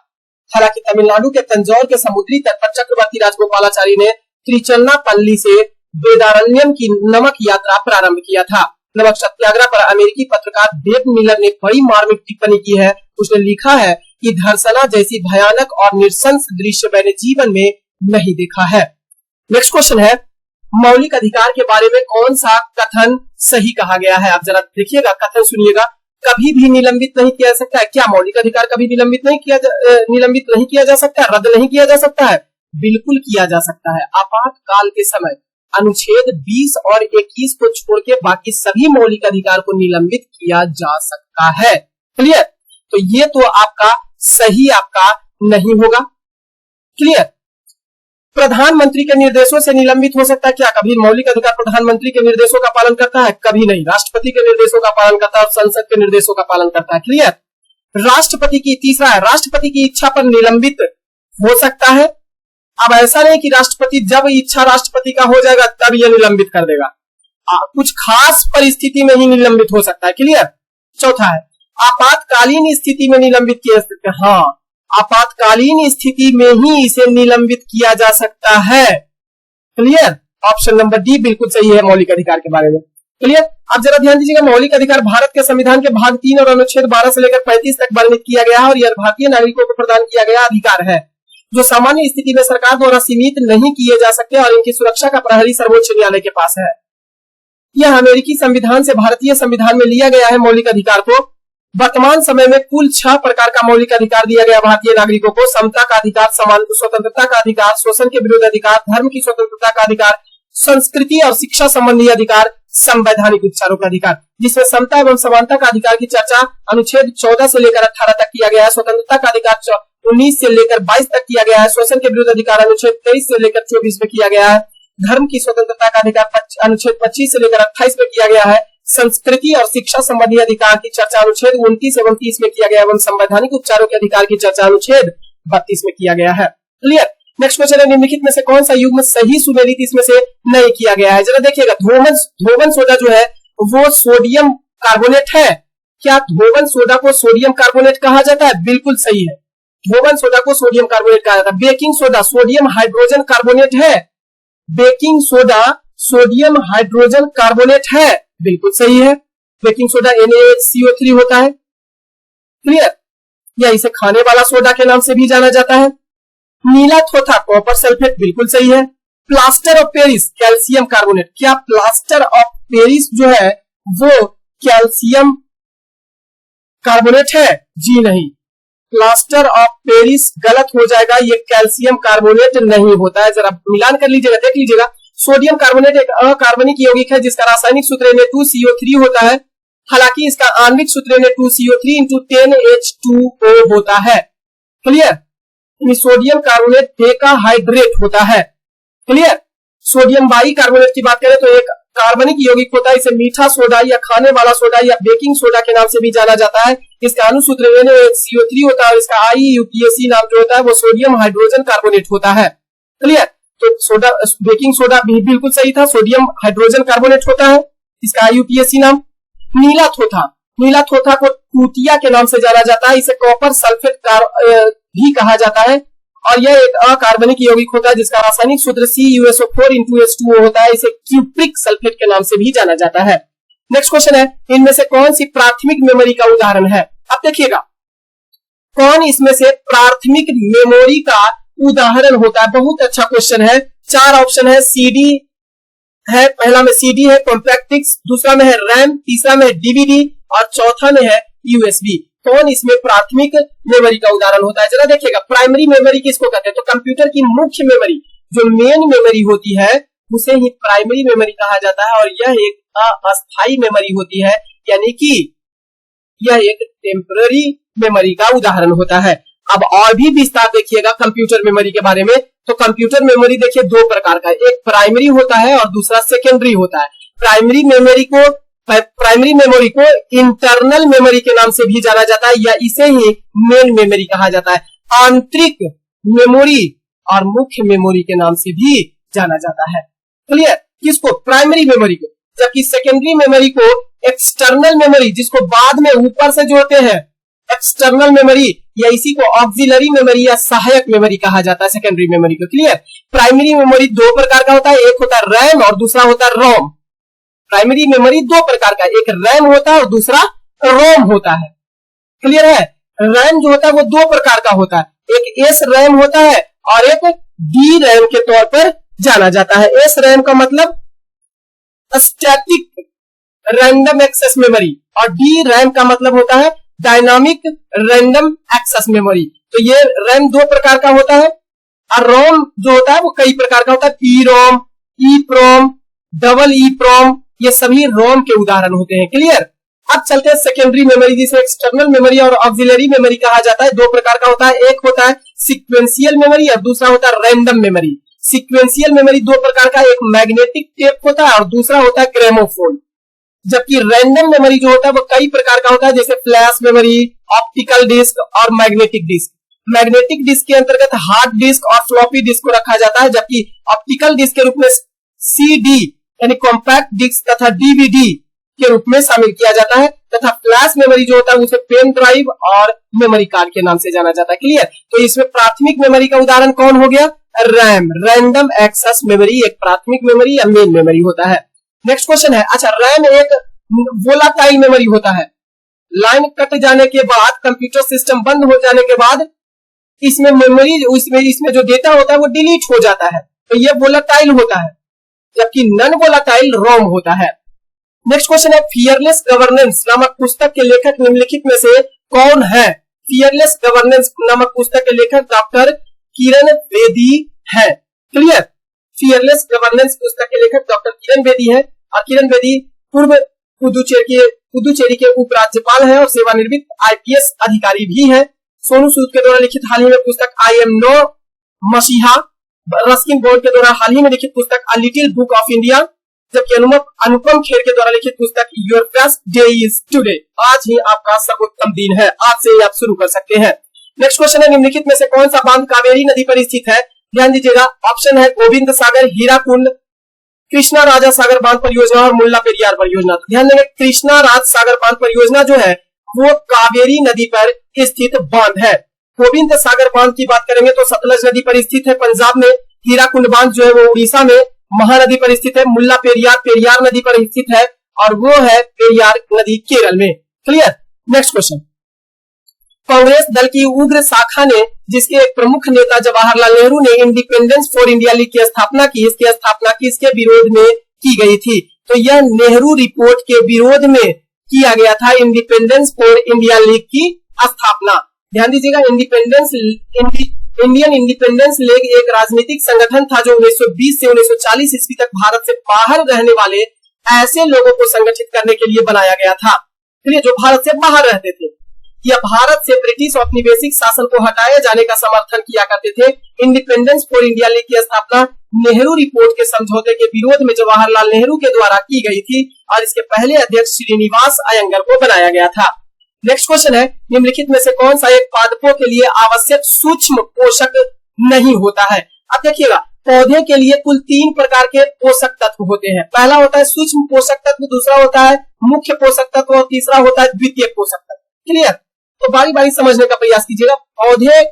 हालांकि तमिलनाडु के तंजौर के समुद्री तट पर चक्रवर्ती राजगोपालाचारी ने त्रिचन्नापल्ली से वेदारण्यम की नमक यात्रा प्रारंभ किया था। नमक सत्याग्रह पर अमेरिकी पत्रकार डेव मिलर ने बड़ी मार्मिक टिप्पणी की है। उसने लिखा है कि धर्सना जैसी भयानक और नृशंस दृश्य मैंने जीवन में नहीं देखा है। नेक्स्ट क्वेश्चन है, मौलिक अधिकार के बारे में कौन सा कथन सही कहा गया है? आप जरा देखिएगा, कथन सुनिएगा। कभी भी निलंबित नहीं किया जा सकता है। क्या मौलिक अधिकार कभी भी निलंबित नहीं किया जा सकता है? रद्द नहीं किया जा सकता है? बिल्कुल किया जा सकता है। आपातकाल के समय अनुच्छेद 20 और 21 को छोड़ के बाकी सभी मौलिक अधिकार को निलंबित किया जा सकता है। क्लियर? तो ये तो आपका सही आपका नहीं होगा। क्लियर? प्रधानमंत्री के निर्देशों से निलंबित हो सकता है क्या? कभी मौलिक अधिकार प्रधानमंत्री के निर्देशों का पालन करता है? कभी नहीं। राष्ट्रपति के निर्देशों का पालन करता है और संसद के निर्देशों का पालन करता है। क्लियर? राष्ट्रपति की तीसरा है, राष्ट्रपति की इच्छा पर निलंबित हो सकता है। अब ऐसा नहीं कि राष्ट्रपति जब इच्छा राष्ट्रपति का हो जाएगा तब यह निलंबित कर देगा। कुछ खास परिस्थिति में ही निलंबित हो सकता है। क्लियर? चौथा है, आपातकालीन स्थिति में निलंबित किया जा सकता है। हाँ, आपातकालीन स्थिति में ही इसे निलंबित किया जा सकता है। क्लियर? ऑप्शन नंबर डी बिल्कुल सही है मौलिक अधिकार के बारे में। क्लियर। आप जरा ध्यान दीजिएगा, मौलिक अधिकार भारत के संविधान के भाग 3 और अनुच्छेद 12 से लेकर 35 तक वर्णित किया गया है और यह भारतीय नागरिकों को प्रदान किया गया अधिकार है जो सामान्य स्थिति में सरकार द्वारा सीमित नहीं किए जा सकते और इनकी सुरक्षा का प्रहरी सर्वोच्च न्यायालय के पास है। यह अमेरिकी संविधान से भारतीय संविधान में लिया गया है। मौलिक अधिकार को वर्तमान समय में कुल 6 प्रकार का मौलिक अधिकार दिया गया भारतीय नागरिकों को। समता का अधिकार, समान स्वतंत्रता का अधिकार, शोषण के विरुद्ध अधिकार, धर्म की स्वतंत्रता का अधिकार, संस्कृति और शिक्षा संबंधी अधिकार, संवैधानिक उपचारों का अधिकार। जिसमें समता एवं समानता का अधिकार की चर्चा अनुच्छेद 14 से लेकर 18 तक किया गया है। स्वतंत्रता का अधिकार 19 से लेकर 22 तक किया गया है। शोषण के विरुद्ध अधिकार अनुच्छेद 23 से लेकर 24 में किया गया है। धर्म की स्वतंत्रता का अधिकार अनुच्छेद 25 से लेकर 28 में किया गया है। संस्कृति और शिक्षा संबंधी अधिकार की चर्चा अनुच्छेद 29 एवं 30 में किया गया एवं संवैधानिक उपचारों के अधिकार की चर्चा अनुच्छेद 32 में किया गया है। क्लियर। नेक्स्ट क्वेश्चन है, निम्नलिखित में से कौन सा युग्म सही सुमेलित इसमें से नहीं किया गया है। जरा देखिएगा, धोवन सोडा जो है वो सोडियम कार्बोनेट है। क्या धोवन सोडा को सोडियम कार्बोनेट कहा जाता है? बिल्कुल सही है, धोवन सोडा को सोडियम कार्बोनेट कहा जाता है। Baking soda sodium hydrogen carbonate है। Baking soda sodium hydrogen carbonate है, बिल्कुल सही है। बेकिंग सोडा NaHCO3 होता है। क्लियर। या इसे खाने वाला सोडा के नाम से भी जाना जाता है। नीला थोथा कॉपर सल्फेट, बिल्कुल सही है। Plaster of Paris calcium carbonate. क्या प्लास्टर ऑफ पेरिस जो है वो कैल्शियम कार्बोनेट है? जी नहीं, प्लास्टर ऑफ पेरिस गलत हो जाएगा, ये कैल्शियम कार्बोनेट नहीं होता है। जरा मिलान कर लीजिएगा, देख लीजिएगा। सोडियम कार्बोनेट एक अकार्बनिक यौगिक है जिसका रासायनिक सूत्र Na2CO3 होता है। हालांकि इसका आणविक सूत्र Na2CO3 × 10H2O होता है। क्लियर। सोडियम कार्बोनेट डेकाहाइड्रेट होता है। क्लियर। सोडियम बाई कार्बोनेट की बात करें तो एक कार्बनिक यौगिक होता है। इसे मीठा सोडा या खाने वाला सोडा या बेकिंग सोडा के नाम से भी जाना जाता है। इसका अनुसूत्र NaCO3 होता है और इसका IUPAC नाम जो होता है वो सोडियम हाइड्रोजन कार्बोनेट होता है। क्लियर। तो सोडा बेकिंग सोडा भी बिल्कुल सही था, सोडियम हाइड्रोजन कार्बोनेट होता है, इसका IUPAC नाम। नीला थोथा को टूटिया के नाम से जाना जाता है। इसे कॉपर सल्फेट भी कहा जाता है और यह एक अकार्बनिक यौगिक होता है जिसका रासायनिक सूत्र CuSO4 × H2O होता है। इसे क्यूप्रिक सल्फेट के नाम से भी जाना जाता है। नेक्स्ट क्वेश्चन है, इनमें से कौन सी प्राथमिक मेमोरी का उदाहरण है? अब देखिएगा, कौन इसमें से प्राथमिक मेमोरी का उदाहरण होता है? बहुत अच्छा क्वेश्चन है। 4 ऑप्शन है। CD है, पहला में CD है कॉम्पैक्ट डिस्क, दूसरा में है रैम, तीसरा में है DVD और चौथा में है USB। कौन इसमें प्राथमिक मेमोरी का उदाहरण होता है? जरा देखिएगा, प्राइमरी मेमोरी किसको कहते हैं? तो कंप्यूटर की मुख्य मेमोरी जो मेन मेमोरी होती है उसे ही प्राइमरी मेमोरी कहा जाता है और यह एक अस्थायी मेमोरी होती है, यानी कि यह एक टेम्पररी मेमोरी का उदाहरण होता है। अब और भी विस्तार देखिएगा कंप्यूटर मेमोरी के बारे में। तो कंप्यूटर मेमोरी देखिए 2 प्रकार का है, एक प्राइमरी होता है और दूसरा सेकेंडरी होता है। प्राइमरी मेमोरी को इंटरनल मेमोरी के नाम से भी जाना जाता है या इसे ही मेन मेमोरी कहा जाता है। आंतरिक मेमोरी और मुख्य मेमोरी के नाम से भी जाना जाता है। क्लियर। किसको? प्राइमरी मेमोरी को। जबकि सेकेंडरी मेमोरी को एक्सटर्नल मेमोरी, जिसको बाद में ऊपर से जोड़ते हैं, एक्सटर्नल मेमोरी या इसी को ऑक्सिलरी मेमोरी या सहायक मेमोरी कहा जाता है सेकेंडरी मेमोरी को। क्लियर। प्राइमरी मेमोरी 2 प्रकार का होता है, एक होता है रैम और दूसरा होता है रोम। प्राइमरी मेमोरी 2 प्रकार का, एक रैम होता है और दूसरा रोम होता है। क्लियर है। रैम जो होता है वो 2 प्रकार का होता है, एक एस रैम होता है और एक डी रैम के तौर पर जाना जाता है। एस रैम का मतलब स्टैटिक रैंडम एक्सेस मेमोरी और डी रैम का मतलब होता है डायनामिक रैंडम एक्सेस मेमोरी। तो ये रैम 2 प्रकार का होता है और रोम जो होता है वो कई प्रकार का होता है। पी रोम, ई प्रोम, डबल ई प्रोम, ये सभी रोम के उदाहरण होते हैं। क्लियर। अब चलते हैं सेकेंडरी मेमोरी, जिसे एक्सटर्नल मेमोरी और ऑक्सिलरी मेमोरी कहा जाता है। 2 प्रकार का होता है, एक होता है सीक्वेंशियल मेमोरी और दूसरा होता है रैंडम मेमोरी। सीक्वेंशियल मेमोरी 2 प्रकार का, एक मैग्नेटिक टेप होता है और दूसरा होता है ग्रामोफोन। जबकि रैंडम मेमोरी जो होता है वो कई प्रकार का होता है, जैसे फ्लैश मेमोरी, ऑप्टिकल डिस्क और मैग्नेटिक डिस्क। मैग्नेटिक डिस्क के अंतर्गत हार्ड डिस्क और फ्लॉपी डिस्क को रखा जाता है, जबकि ऑप्टिकल डिस्क के रूप में CD यानी कॉम्पैक्ट डिस्क तथा DVD के रूप में शामिल किया जाता है तथा फ्लैश मेमोरी जो होता है उसे पेन ड्राइव और मेमोरी कार्ड के नाम से जाना जाता है। क्लियर। तो इसमें प्राथमिक मेमोरी का उदाहरण कौन हो गया? रैम, रैंडम एक्सेस मेमोरी एक प्राथमिक मेमोरी या मेन मेमोरी होता है। नेक्स्ट क्वेश्चन है, अच्छा रैम एक वोलाटाइल मेमोरी होता है। लाइन कट जाने के बाद, कंप्यूटर सिस्टम बंद हो जाने के बाद इसमें मेमोरी, इसमें जो डेटा होता है वो डिलीट हो जाता है, तो ये वोलाटाइल होता है, जबकि नॉन वोलाटाइल रोम होता है। नेक्स्ट क्वेश्चन है, फियरलेस गवर्नेंस नामक पुस्तक के लेखक निम्नलिखित में से कौन है? फियरलेस गवर्नेंस नामक पुस्तक के लेखक डॉक्टर किरण बेदी है। क्लियर? फियरलेस गवर्नेंस पुस्तक के लेखक डॉक्टर किरण बेदी है, और किरण बेदी पूर्व पुदुचेरी के उपराज्यपाल है और सेवानिवृत्त आईपीएस अधिकारी भी है। सोनू सूद के द्वारा लिखित हाल ही में पुस्तक आई एम नो मसीहा, रस्किन बोर्ड के द्वारा हाल ही में लिखित पुस्तक a little book of India, जबकि अनुपम खेर के द्वारा लिखित पुस्तक your best day is today, आज ही आपका सर्वोत्तम दिन है, आज से आप शुरू कर सकते हैं। नेक्स्ट क्वेश्चन है, निम्नलिखित में से कौन सा बांध कावेरी नदी पर स्थित है? ध्यान दीजिएगा, ऑप्शन है गोविंद सागर, हीराकुंड, कृष्णा राजा सागर बांध परियोजना और मुल्ला पेरियार परियोजना। ध्यान देंगे, कृष्णा राज सागर बांध परियोजना जो है वो कावेरी नदी पर स्थित बांध है। गोविंद सागर बांध की बात करेंगे तो सतलज नदी पर स्थित है पंजाब में। हीराकुंड बांध जो है वो उड़ीसा में महानदी पर स्थित है। मुल्ला पेरियार नदी पर स्थित है और वो है पेरियार नदी केरल में। क्लियर? नेक्स्ट क्वेश्चन, कांग्रेस दल की उग्र शाखा ने, जिसके एक प्रमुख नेता जवाहरलाल नेहरू ने इंडिपेंडेंस फॉर इंडिया लीग की स्थापना की, इसकी स्थापना किसके विरोध में की गई थी? तो यह नेहरू रिपोर्ट के विरोध में किया गया था इंडिपेंडेंस फॉर इंडिया लीग की स्थापना। ध्यान दीजिएगा, इंडियन इंडिपेंडेंस लीग एक राजनीतिक संगठन था जो 1920 से 1940 ईस्वी तक भारत से बाहर रहने वाले ऐसे लोगों को संगठित करने के लिए बनाया गया था, जो भारत से बाहर रहते थे। यह भारत से ब्रिटिश औपनिवेशिक शासन को हटाए जाने का समर्थन किया करते थे। इंडिपेंडेंस फॉर इंडिया लीग की स्थापना नेहरू रिपोर्ट के समझौते के विरोध में जवाहरलाल नेहरू के द्वारा की गई थी और इसके पहले अध्यक्ष श्रीनिवास अयंगर को बनाया गया था। नेक्स्ट क्वेश्चन है, निम्नलिखित में से कौन सा एक पादपों के लिए आवश्यक सूक्ष्म पोषक नहीं होता है? अब देखिएगा, पौधे के लिए कुल 3 प्रकार के पोषक तत्व होते हैं। पहला होता है सूक्ष्म पोषक तत्व, दूसरा होता है मुख्य पोषक तत्व और तीसरा होता है द्वितीय पोषक तत्व। क्लियर? तो बारी बारी समझने का प्रयास कीजिएगा। पौधे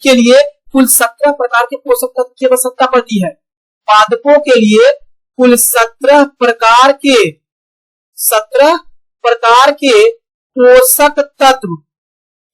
के लिए कुल 17 प्रकार के पोषक तत्व की आवश्यकता पड़ती है। पादपों के लिए कुल 17 प्रकार के पोषक तत्व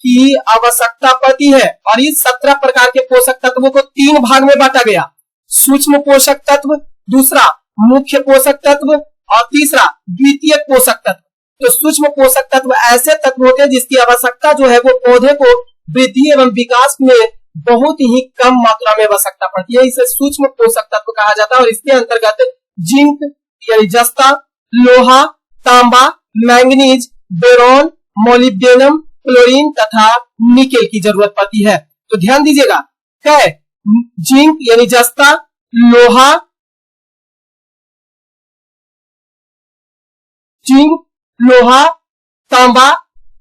की आवश्यकता पड़ती है और इस 17 प्रकार के पोषक तत्वों को 3 भाग में बांटा गया। सूक्ष्म पोषक तत्व, दूसरा मुख्य पोषक तत्व और तीसरा द्वितीय पोषक तत्व। तो सूक्ष्म पोषक तत्व ऐसे तत्व होते हैं जिसकी आवश्यकता जो है वो पौधे को वृद्धि एवं विकास में बहुत ही कम मात्रा में आवश्यकता पड़ती है, इसे सूक्ष्म पोषक तत्व कहा जाता है। और इसके अंतर्गत जिंक यानी जस्ता, लोहा, तांबा, मैंगनीज, बोरॉन, मोलिब्डेनम, क्लोरीन तथा निकेल की जरूरत पड़ती है। तो ध्यान दीजिएगा, क्या है? जिंक यानी जस्ता, लोहा, तांबा,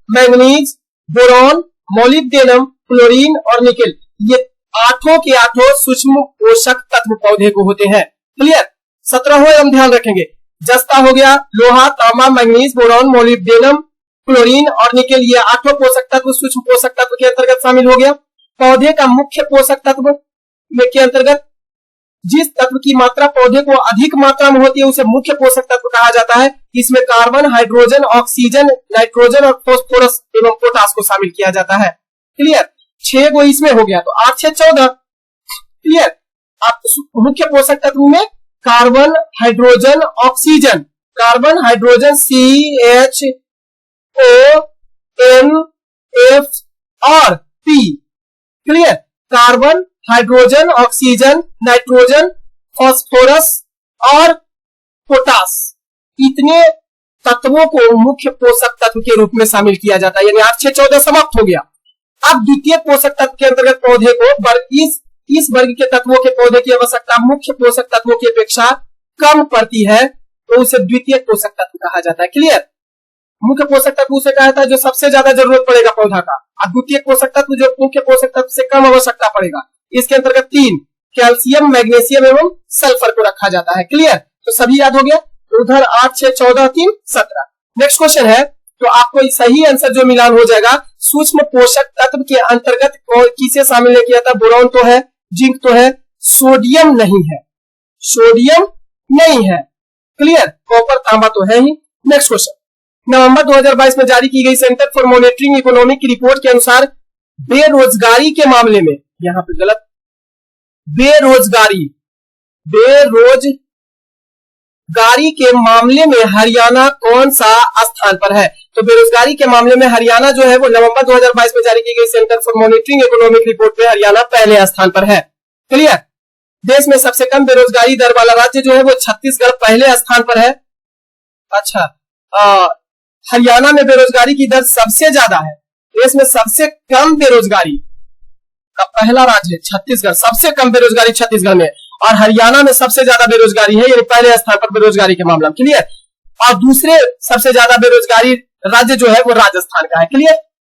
मैंगनीज, बोरॉन, मोलिब्डेनम, क्लोरीन और निकेल, ये 8 के 8 सूक्ष्म पोषक तत्व पौधे को होते हैं। क्लियर? 17 हम ध्यान रखेंगे। जस्ता हो गया, लोहा, तांबा, मैंगनीज, बोरॉन, मोलिब्डेनम, क्लोरीन और निकेल, ये 8 पोषक तत्व सूक्ष्म पोषक तत्व के अंतर्गत शामिल हो गया। पौधे का मुख्य पोषक तत्व में के अंतर्गत जिस तत्व की मात्रा पौधे को अधिक मात्रा में होती है उसे मुख्य पोषक तत्व कहा जाता है। इसमें कार्बन, हाइड्रोजन, ऑक्सीजन, नाइट्रोजन और फास्फोरस एवं पोटास को शामिल किया जाता है। क्लियर? 6 गो इसमें हो गया, तो 8 6 14। क्लियर? आप मुख्य पोषक तत्व में carbon, hydrogen, oxygen, carbon, hydrogen CHONF और P। Clear? Carbon, hydrogen, oxygen, nitrogen, phosphorus और पोटास, इतने तत्वों को मुख्य पोषक तत्व के रूप में शामिल किया जाता है। यानी 8 6 14 समाप्त हो गया। अब द्वितीय पोषक तत्व के अंतर्गत पौधे को इस वर्ग के तत्वों के पौधे की आवश्यकता मुख्य पोषक तत्वों की अपेक्षा कम पड़ती है, तो उसे द्वितीय पोषक तत्व कहा जाता है। क्लियर? मुख्य पोषक तत्व उसे कहा जाता है जो सबसे ज्यादा जरूरत पड़ेगा पौधा का, और द्वितीय पोषक तत्व जो मुख्य पोषक तत्व से कम आवश्यकता पड़ेगा। इसके अंतर्गत 3 कैल्शियम, मैग्नीशियम एवं सल्फर को रखा जाता है। क्लियर? तो सभी याद हो गया। उधर 8 6 14 3 17। नेक्स्ट क्वेश्चन है, तो आपको सही आंसर जो मिलान हो जाएगा, सूक्ष्म पोषक तत्व के अंतर्गत किसे शामिल नहीं किया था? बोरॉन तो है, जिंक तो है, सोडियम नहीं है। सोडियम नहीं है। क्लियर, कॉपर तांबा तो है ही। नेक्स्ट क्वेश्चन, नवंबर 2022 में जारी की गई सेंटर फॉर मॉनिटरिंग इकोनॉमिक की रिपोर्ट के अनुसार बेरोजगारी के मामले में, यहां पे गलत, बेरोजगारी के मामले में हरियाणा कौन सा स्थान पर है? तो बेरोजगारी के मामले में हरियाणा जो है वो नवंबर 2022 में जारी की गई centre for monitoring economic report में हरियाणा पहले स्थान पर है। क्लियर, देश में सबसे कम बेरोजगारी दर वाला राज्य जो है वो छत्तीसगढ़ पहले स्थान पर है। अच्छा, हरियाणा में बेरोजगारी की दर सबसे ज्यादा है, देश में सबसे कम बेरोजगारी का पहला राज्य है छत्तीसगढ़, सबसे कम बेरोजगारी छत्तीसगढ़ में, और हरियाणा में सबसे ज्यादा बेरोजगारी है, यानी पहले स्थान पर बेरोजगारी के मामला में। क्लियर, और दूसरे सबसे ज्यादा बेरोजगारी राज्य जो है वो राजस्थान का है। क्लियर।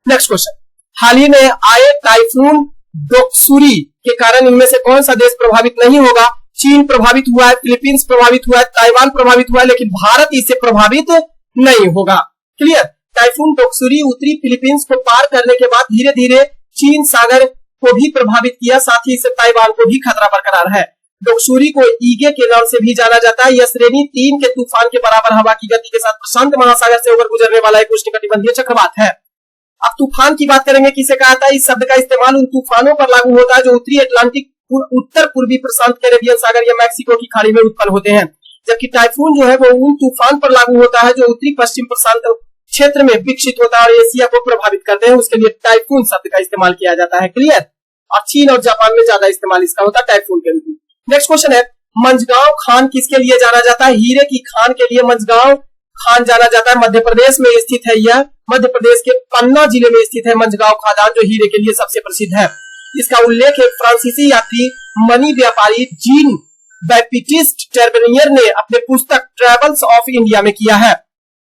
नेक्स्ट क्वेश्चन, हाल ही में आए टाइफून डोक्सुरी के कारण इनमें से कौन सा देश प्रभावित नहीं होगा? चीन प्रभावित हुआ है, फिलीपींस प्रभावित हुआ है, ताइवान प्रभावित हुआ है, लेकिन भारत इससे प्रभावित नहीं होगा। क्लियर, टाइफून डोक्सुरी उत्तरी फिलीपींस को पार करने के बाद धीरे धीरे चीन सागर को भी प्रभावित किया, साथ ही इससे ताइवान को भी खतरा बरकरार है। डोक्सुरी को ईगे के नाम से भी जाना जाता है। यह श्रेणी 3 के तूफान के बराबर हवा की गति के साथ प्रशांत महासागर से होकर गुजरने वाला एक उष्णकटिबंधीय चक्रवात है। अब तूफान की बात करेंगे, किसे कहा था? इस शब्द का इस्तेमाल उन तूफानों पर लागू होता है जो उत्तरी अटलांटिक, उत्तर पूर्वी प्रशांत कैरेबियन सागर या मैक्सिको की खाड़ी में उत्पन्न होते हैं, जबकि टाइफून जो है वो उन तूफान पर लागू होता है जो उत्तरी पश्चिम प्रशांत क्षेत्र में विकसित होता है और एशिया को प्रभावित करते हैं। उसके लिए टाइफून शब्द का इस्तेमाल किया जाता है। क्लियर, और चीन और जापान में ज्यादा इस्तेमाल इसका होता है टाइफून के रूप में। नेक्स्ट क्वेश्चन है, मंझगांव खान किसके लिए जाना जाता है? हीरे की खान के लिए मंझगांव खान जाना जाता है। मध्य प्रदेश में स्थित है यह, मध्य प्रदेश के पन्ना जिले में स्थित है मंझगांव खदान, जो हीरे के लिए सबसे प्रसिद्ध है। इसका उल्लेख एक फ्रांसीसी यात्री मनी व्यापारी जीन बैप्टिस्ट टर्बनियर ने अपने पुस्तक ट्रेवल्स ऑफ इंडिया में किया है।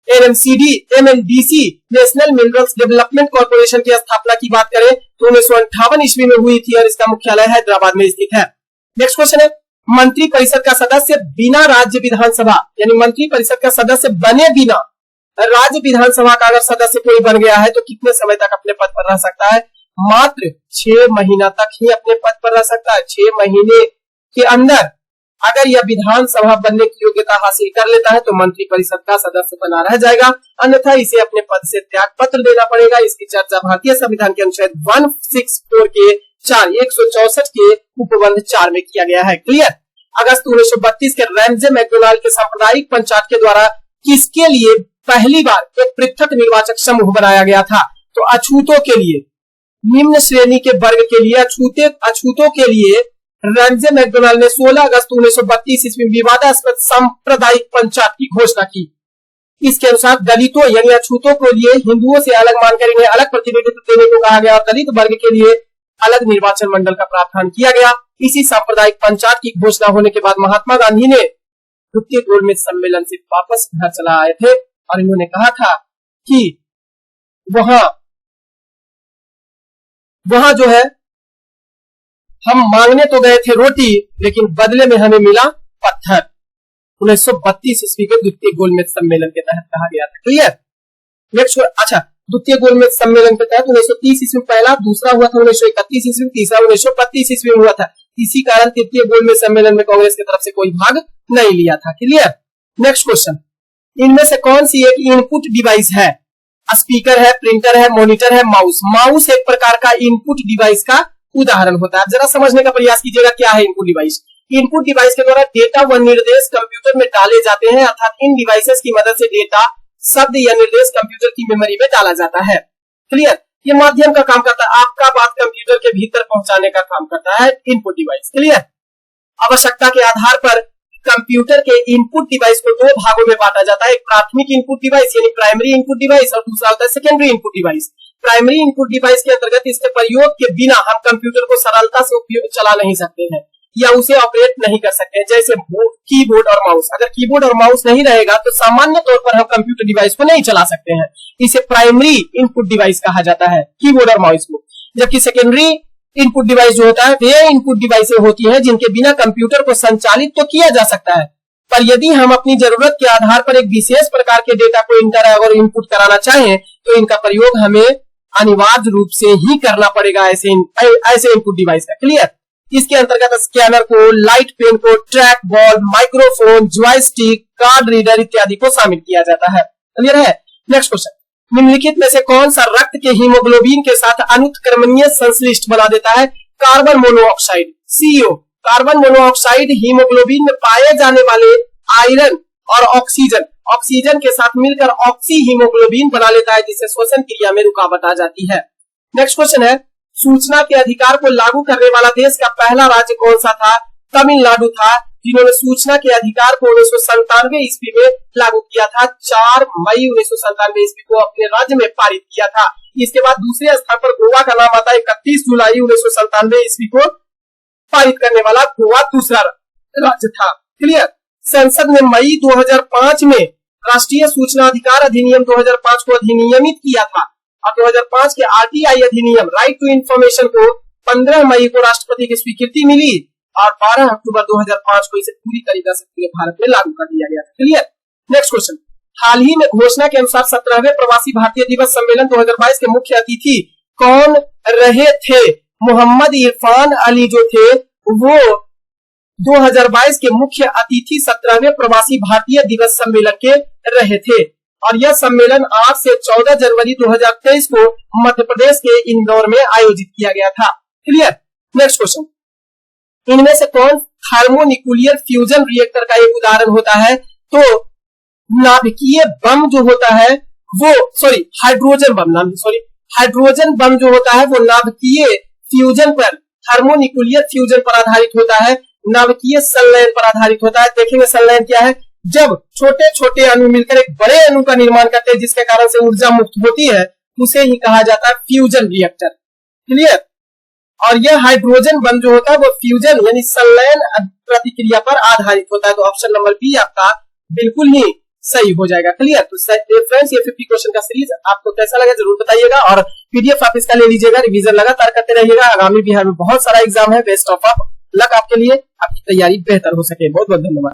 एमएनडीसी नेशनल मिनरल्स डेवलपमेंट कॉर्पोरेशन की स्थापना की बात करें तो 1958 ईस्वी में हुई थी और इसका मुख्यालय हैदराबाद में स्थित है। नेक्स्ट क्वेश्चन है, मंत्री परिषद का सदस्य बिना राज्य विधानसभा, यानी मंत्री परिषद का सदस्य बने बिना राज्य विधानसभा का अगर सदस्य कोई बन गया है तो कितने समय तक अपने पद पर रह सकता है? मात्र 6 महीना तक ही अपने पद पर रह सकता है। 6 महीने के अंदर अगर यह विधानसभा बनने की योग्यता हासिल कर लेता है तो मंत्री परिषद का सदस्य बना रह जाएगा, अन्यथा इसे अपने पद से त्याग पत्र देना पड़ेगा। इसकी चर्चा भारतीय संविधान के अनुच्छेद 164 के 164 के उपबंध 4 में किया गया है। क्लियर। अगस्त 1932 के रैमजे मैकडोनाल्ड के सांप्रदायिक पंचायत के द्वारा किसके लिए पहली बार एक पृथक निर्वाचक समूह बनाया गया था? तो अछूतों के लिए, निम्न श्रेणी के वर्ग के लिए, अछूतों के लिए रैमजे मैकडोनाल्ड ने 16 अगस्त 1932 ईस्वी में विवादास्पद सांप्रदायिक पंचायत की घोषणा की। इसके अनुसार दलितों यानी अछूतों के लिए हिंदुओं से अलग मानकर इन्हें अलग प्रतिनिधित्व देने को कहा गया और दलित वर्ग के लिए अलग निर्वाचन मंडल का प्रावधान किया गया। इसी सांप्रदायिक पंचायत की घोषणा होने के बाद महात्मा गांधी ने द्वितीय गोलमेज सम्मेलन से वापस घर चला आए थे और इन्होंने कहा था कि वहां जो है हम मांगने तो गए थे रोटी लेकिन बदले में हमें मिला पत्थर। 1932 ईस्वी के द्वितीय गोलमेज सम्मेलन के तहत कहा गया था। क्लियर। नेक्स्ट, अच्छा, द्वितीय गोलमेज सम्मेलन के तहत 1930 ईस्वी में पहला, दूसरा हुआ था 1931 ईस्वी में, तीसरा 1932 ईस्वी में हुआ था। इसी कारण तृतीय गोलमेज सम्मेलन में कांग्रेस की तरफ से कोई भाग नहीं लिया था। क्लियर। नेक्स्ट क्वेश्चन, इनमें से कौन सी एक इनपुट डिवाइस है? स्पीकर है, प्रिंटर है, मॉनिटर है, माउस। माउस एक प्रकार का इनपुट डिवाइस का उदाहरण होता है। जरा समझने का प्रयास कीजिएगा क्या है इनपुट डिवाइस। इनपुट डिवाइस के द्वारा डेटा व निर्देश कंप्यूटर में डाले जाते हैं, अर्थात इन डिवाइसेस की मदद से डेटा, शब्द या निर्देश कंप्यूटर की मेमोरी में डाला जाता है। क्लियर। ये माध्यम का काम करता है, आपका बात कंप्यूटर के भीतर पहुंचाने का काम करता है इनपुट डिवाइस। क्लियर। आवश्यकता के आधार पर कंप्यूटर के इनपुट डिवाइस को 2 भागों में बांटा जाता है। एक प्राथमिक इनपुट डिवाइस यानी प्राइमरी इनपुट डिवाइस और दूसरा होता है secondary input device. Primary input device के अंतर्गत इसके प्रयोग के बिना हम कंप्यूटर को सरलता से चला नहीं सकते हैं या उसे ऑपरेट नहीं कर सकते हैं, जैसे कीबोर्ड और माउस। अगर कीबोर्ड और माउस नहीं रहेगा तो सामान्य तौर पर हम कंप्यूटर डिवाइस को नहीं चला सकते हैं। इसे प्राइमरी इनपुट डिवाइस कहा जाता है, कीबोर्ड और माउस को। जबकि सेकेंडरी इनपुट डिवाइस जो होता है वे इनपुट डिवाइसें होती हैं जिनके बिना कंप्यूटर को संचालित तो किया जा सकता है, पर यदि हम अपनी जरूरत के आधार पर एक विशेष प्रकार के डेटा को इंटर और इनपुट कराना चाहें तो इनका प्रयोग हमें अनिवार्य रूप से ही करना पड़ेगा ऐसे इनपुट डिवाइस का। क्लियर। इसके अंतर्गत स्कैनर को, लाइट पेन को, track ball, microphone, joystick, card reader इत्यादि को शामिल किया जाता है। क्लियर है। नेक्स्ट क्वेश्चन, निम्नलिखित में से कौन सा रक्त के हीमोग्लोबिन के साथ अनुत्क्रमणीय संश्लिष्ट बना देता है? Carbon monoxide, CO। Carbon monoxide haemoglobin में पाए जाने वाले आयरन और ऑक्सीजन के साथ मिलकर ऑक्सी हीमोग्लोबिन बना लेता है, जिससे श्वसन क्रिया में रुकावट आ जाती है। नेक्स्ट क्वेश्चन है, सूचना के अधिकार को लागू करने वाला देश का पहला राज्य कौन सा था? तमिलनाडु था, जिन्होंने सूचना के अधिकार को 1997 ईस्वी में लागू किया था। 4 मई 1997 ईस्वी को अपने राज्य में पारित किया था। इसके बाद दूसरे स्थान पर गोवा का नाम आता है। 31 जुलाई 1997 ईस्वी को पारित करने वाला गोवा दूसरा राज्य था। क्लियर। संसद ने मई 2005 में राष्ट्रीय सूचना अधिकार अधिनियम 2005 को अधिनियमित किया था और 2005 के RTI अधिनियम राइट टू इंफॉर्मेशन को 15 मई को राष्ट्रपति की स्वीकृति मिली और 12 अक्टूबर 2005 को इसे पूरी तरीके से पूरे भारत में लागू कर दिया गया। क्लियर। नेक्स्ट क्वेश्चन, हाल ही में घोषणा के अनुसार 17वें प्रवासी भारतीय दिवस सम्मेलन 2022 के मुख्य अतिथि कौन रहे थे? मोहम्मद इरफान अली जो थे वो 2022 के मुख्य अतिथि 17वें प्रवासी भारतीय दिवस सम्मेलन के रहे थे और यह सम्मेलन 8 से 14 जनवरी 2023 को मध्य प्रदेश के इंदौर में आयोजित किया गया था। क्लियर। नेक्स्ट क्वेश्चन, इनमें से कौन थर्मोन्यूक्लियर फ्यूजन रिएक्टर का एक उदाहरण होता है? तो नाभिकीय बम जो होता है वो हाइड्रोजन बम जो होता है वो नाभिकीय फ्यूजन पर, थर्मोन्यूक्लियर फ्यूजन पर आधारित होता है, नाभिकीय संलयन पर आधारित होता है। देखेंगे संलयन क्या है, जब छोटे छोटे अणु मिलकर एक बड़े अणु का निर्माण करते हैं जिसके कारण से ऊर्जा मुक्त होती है, उसे ही कहा जाता है फ्यूजन रिएक्टर। क्लियर। और यह हाइड्रोजन बम जो होता है वो फ्यूजन यानी संलयन प्रतिक्रिया पर आधारित होता है। तो ऑप्शन नंबर बी आपका बिल्कुल ही सही हो जाएगा। क्लियर। तो फ्रेंड्स, ये 50 क्वेश्चन का सीरीज आपको कैसा लगा जरूर बताइएगा और PDF आप इसका ले लीजिएगा, रिवीजन लगातार करते रहिएगा। आगामी बिहार में बहुत सारा एग्जाम है। बेस्ट ऑफ लक आपके लिए, आपकी तैयारी बेहतर हो सके। बहुत बहुत धन्यवाद।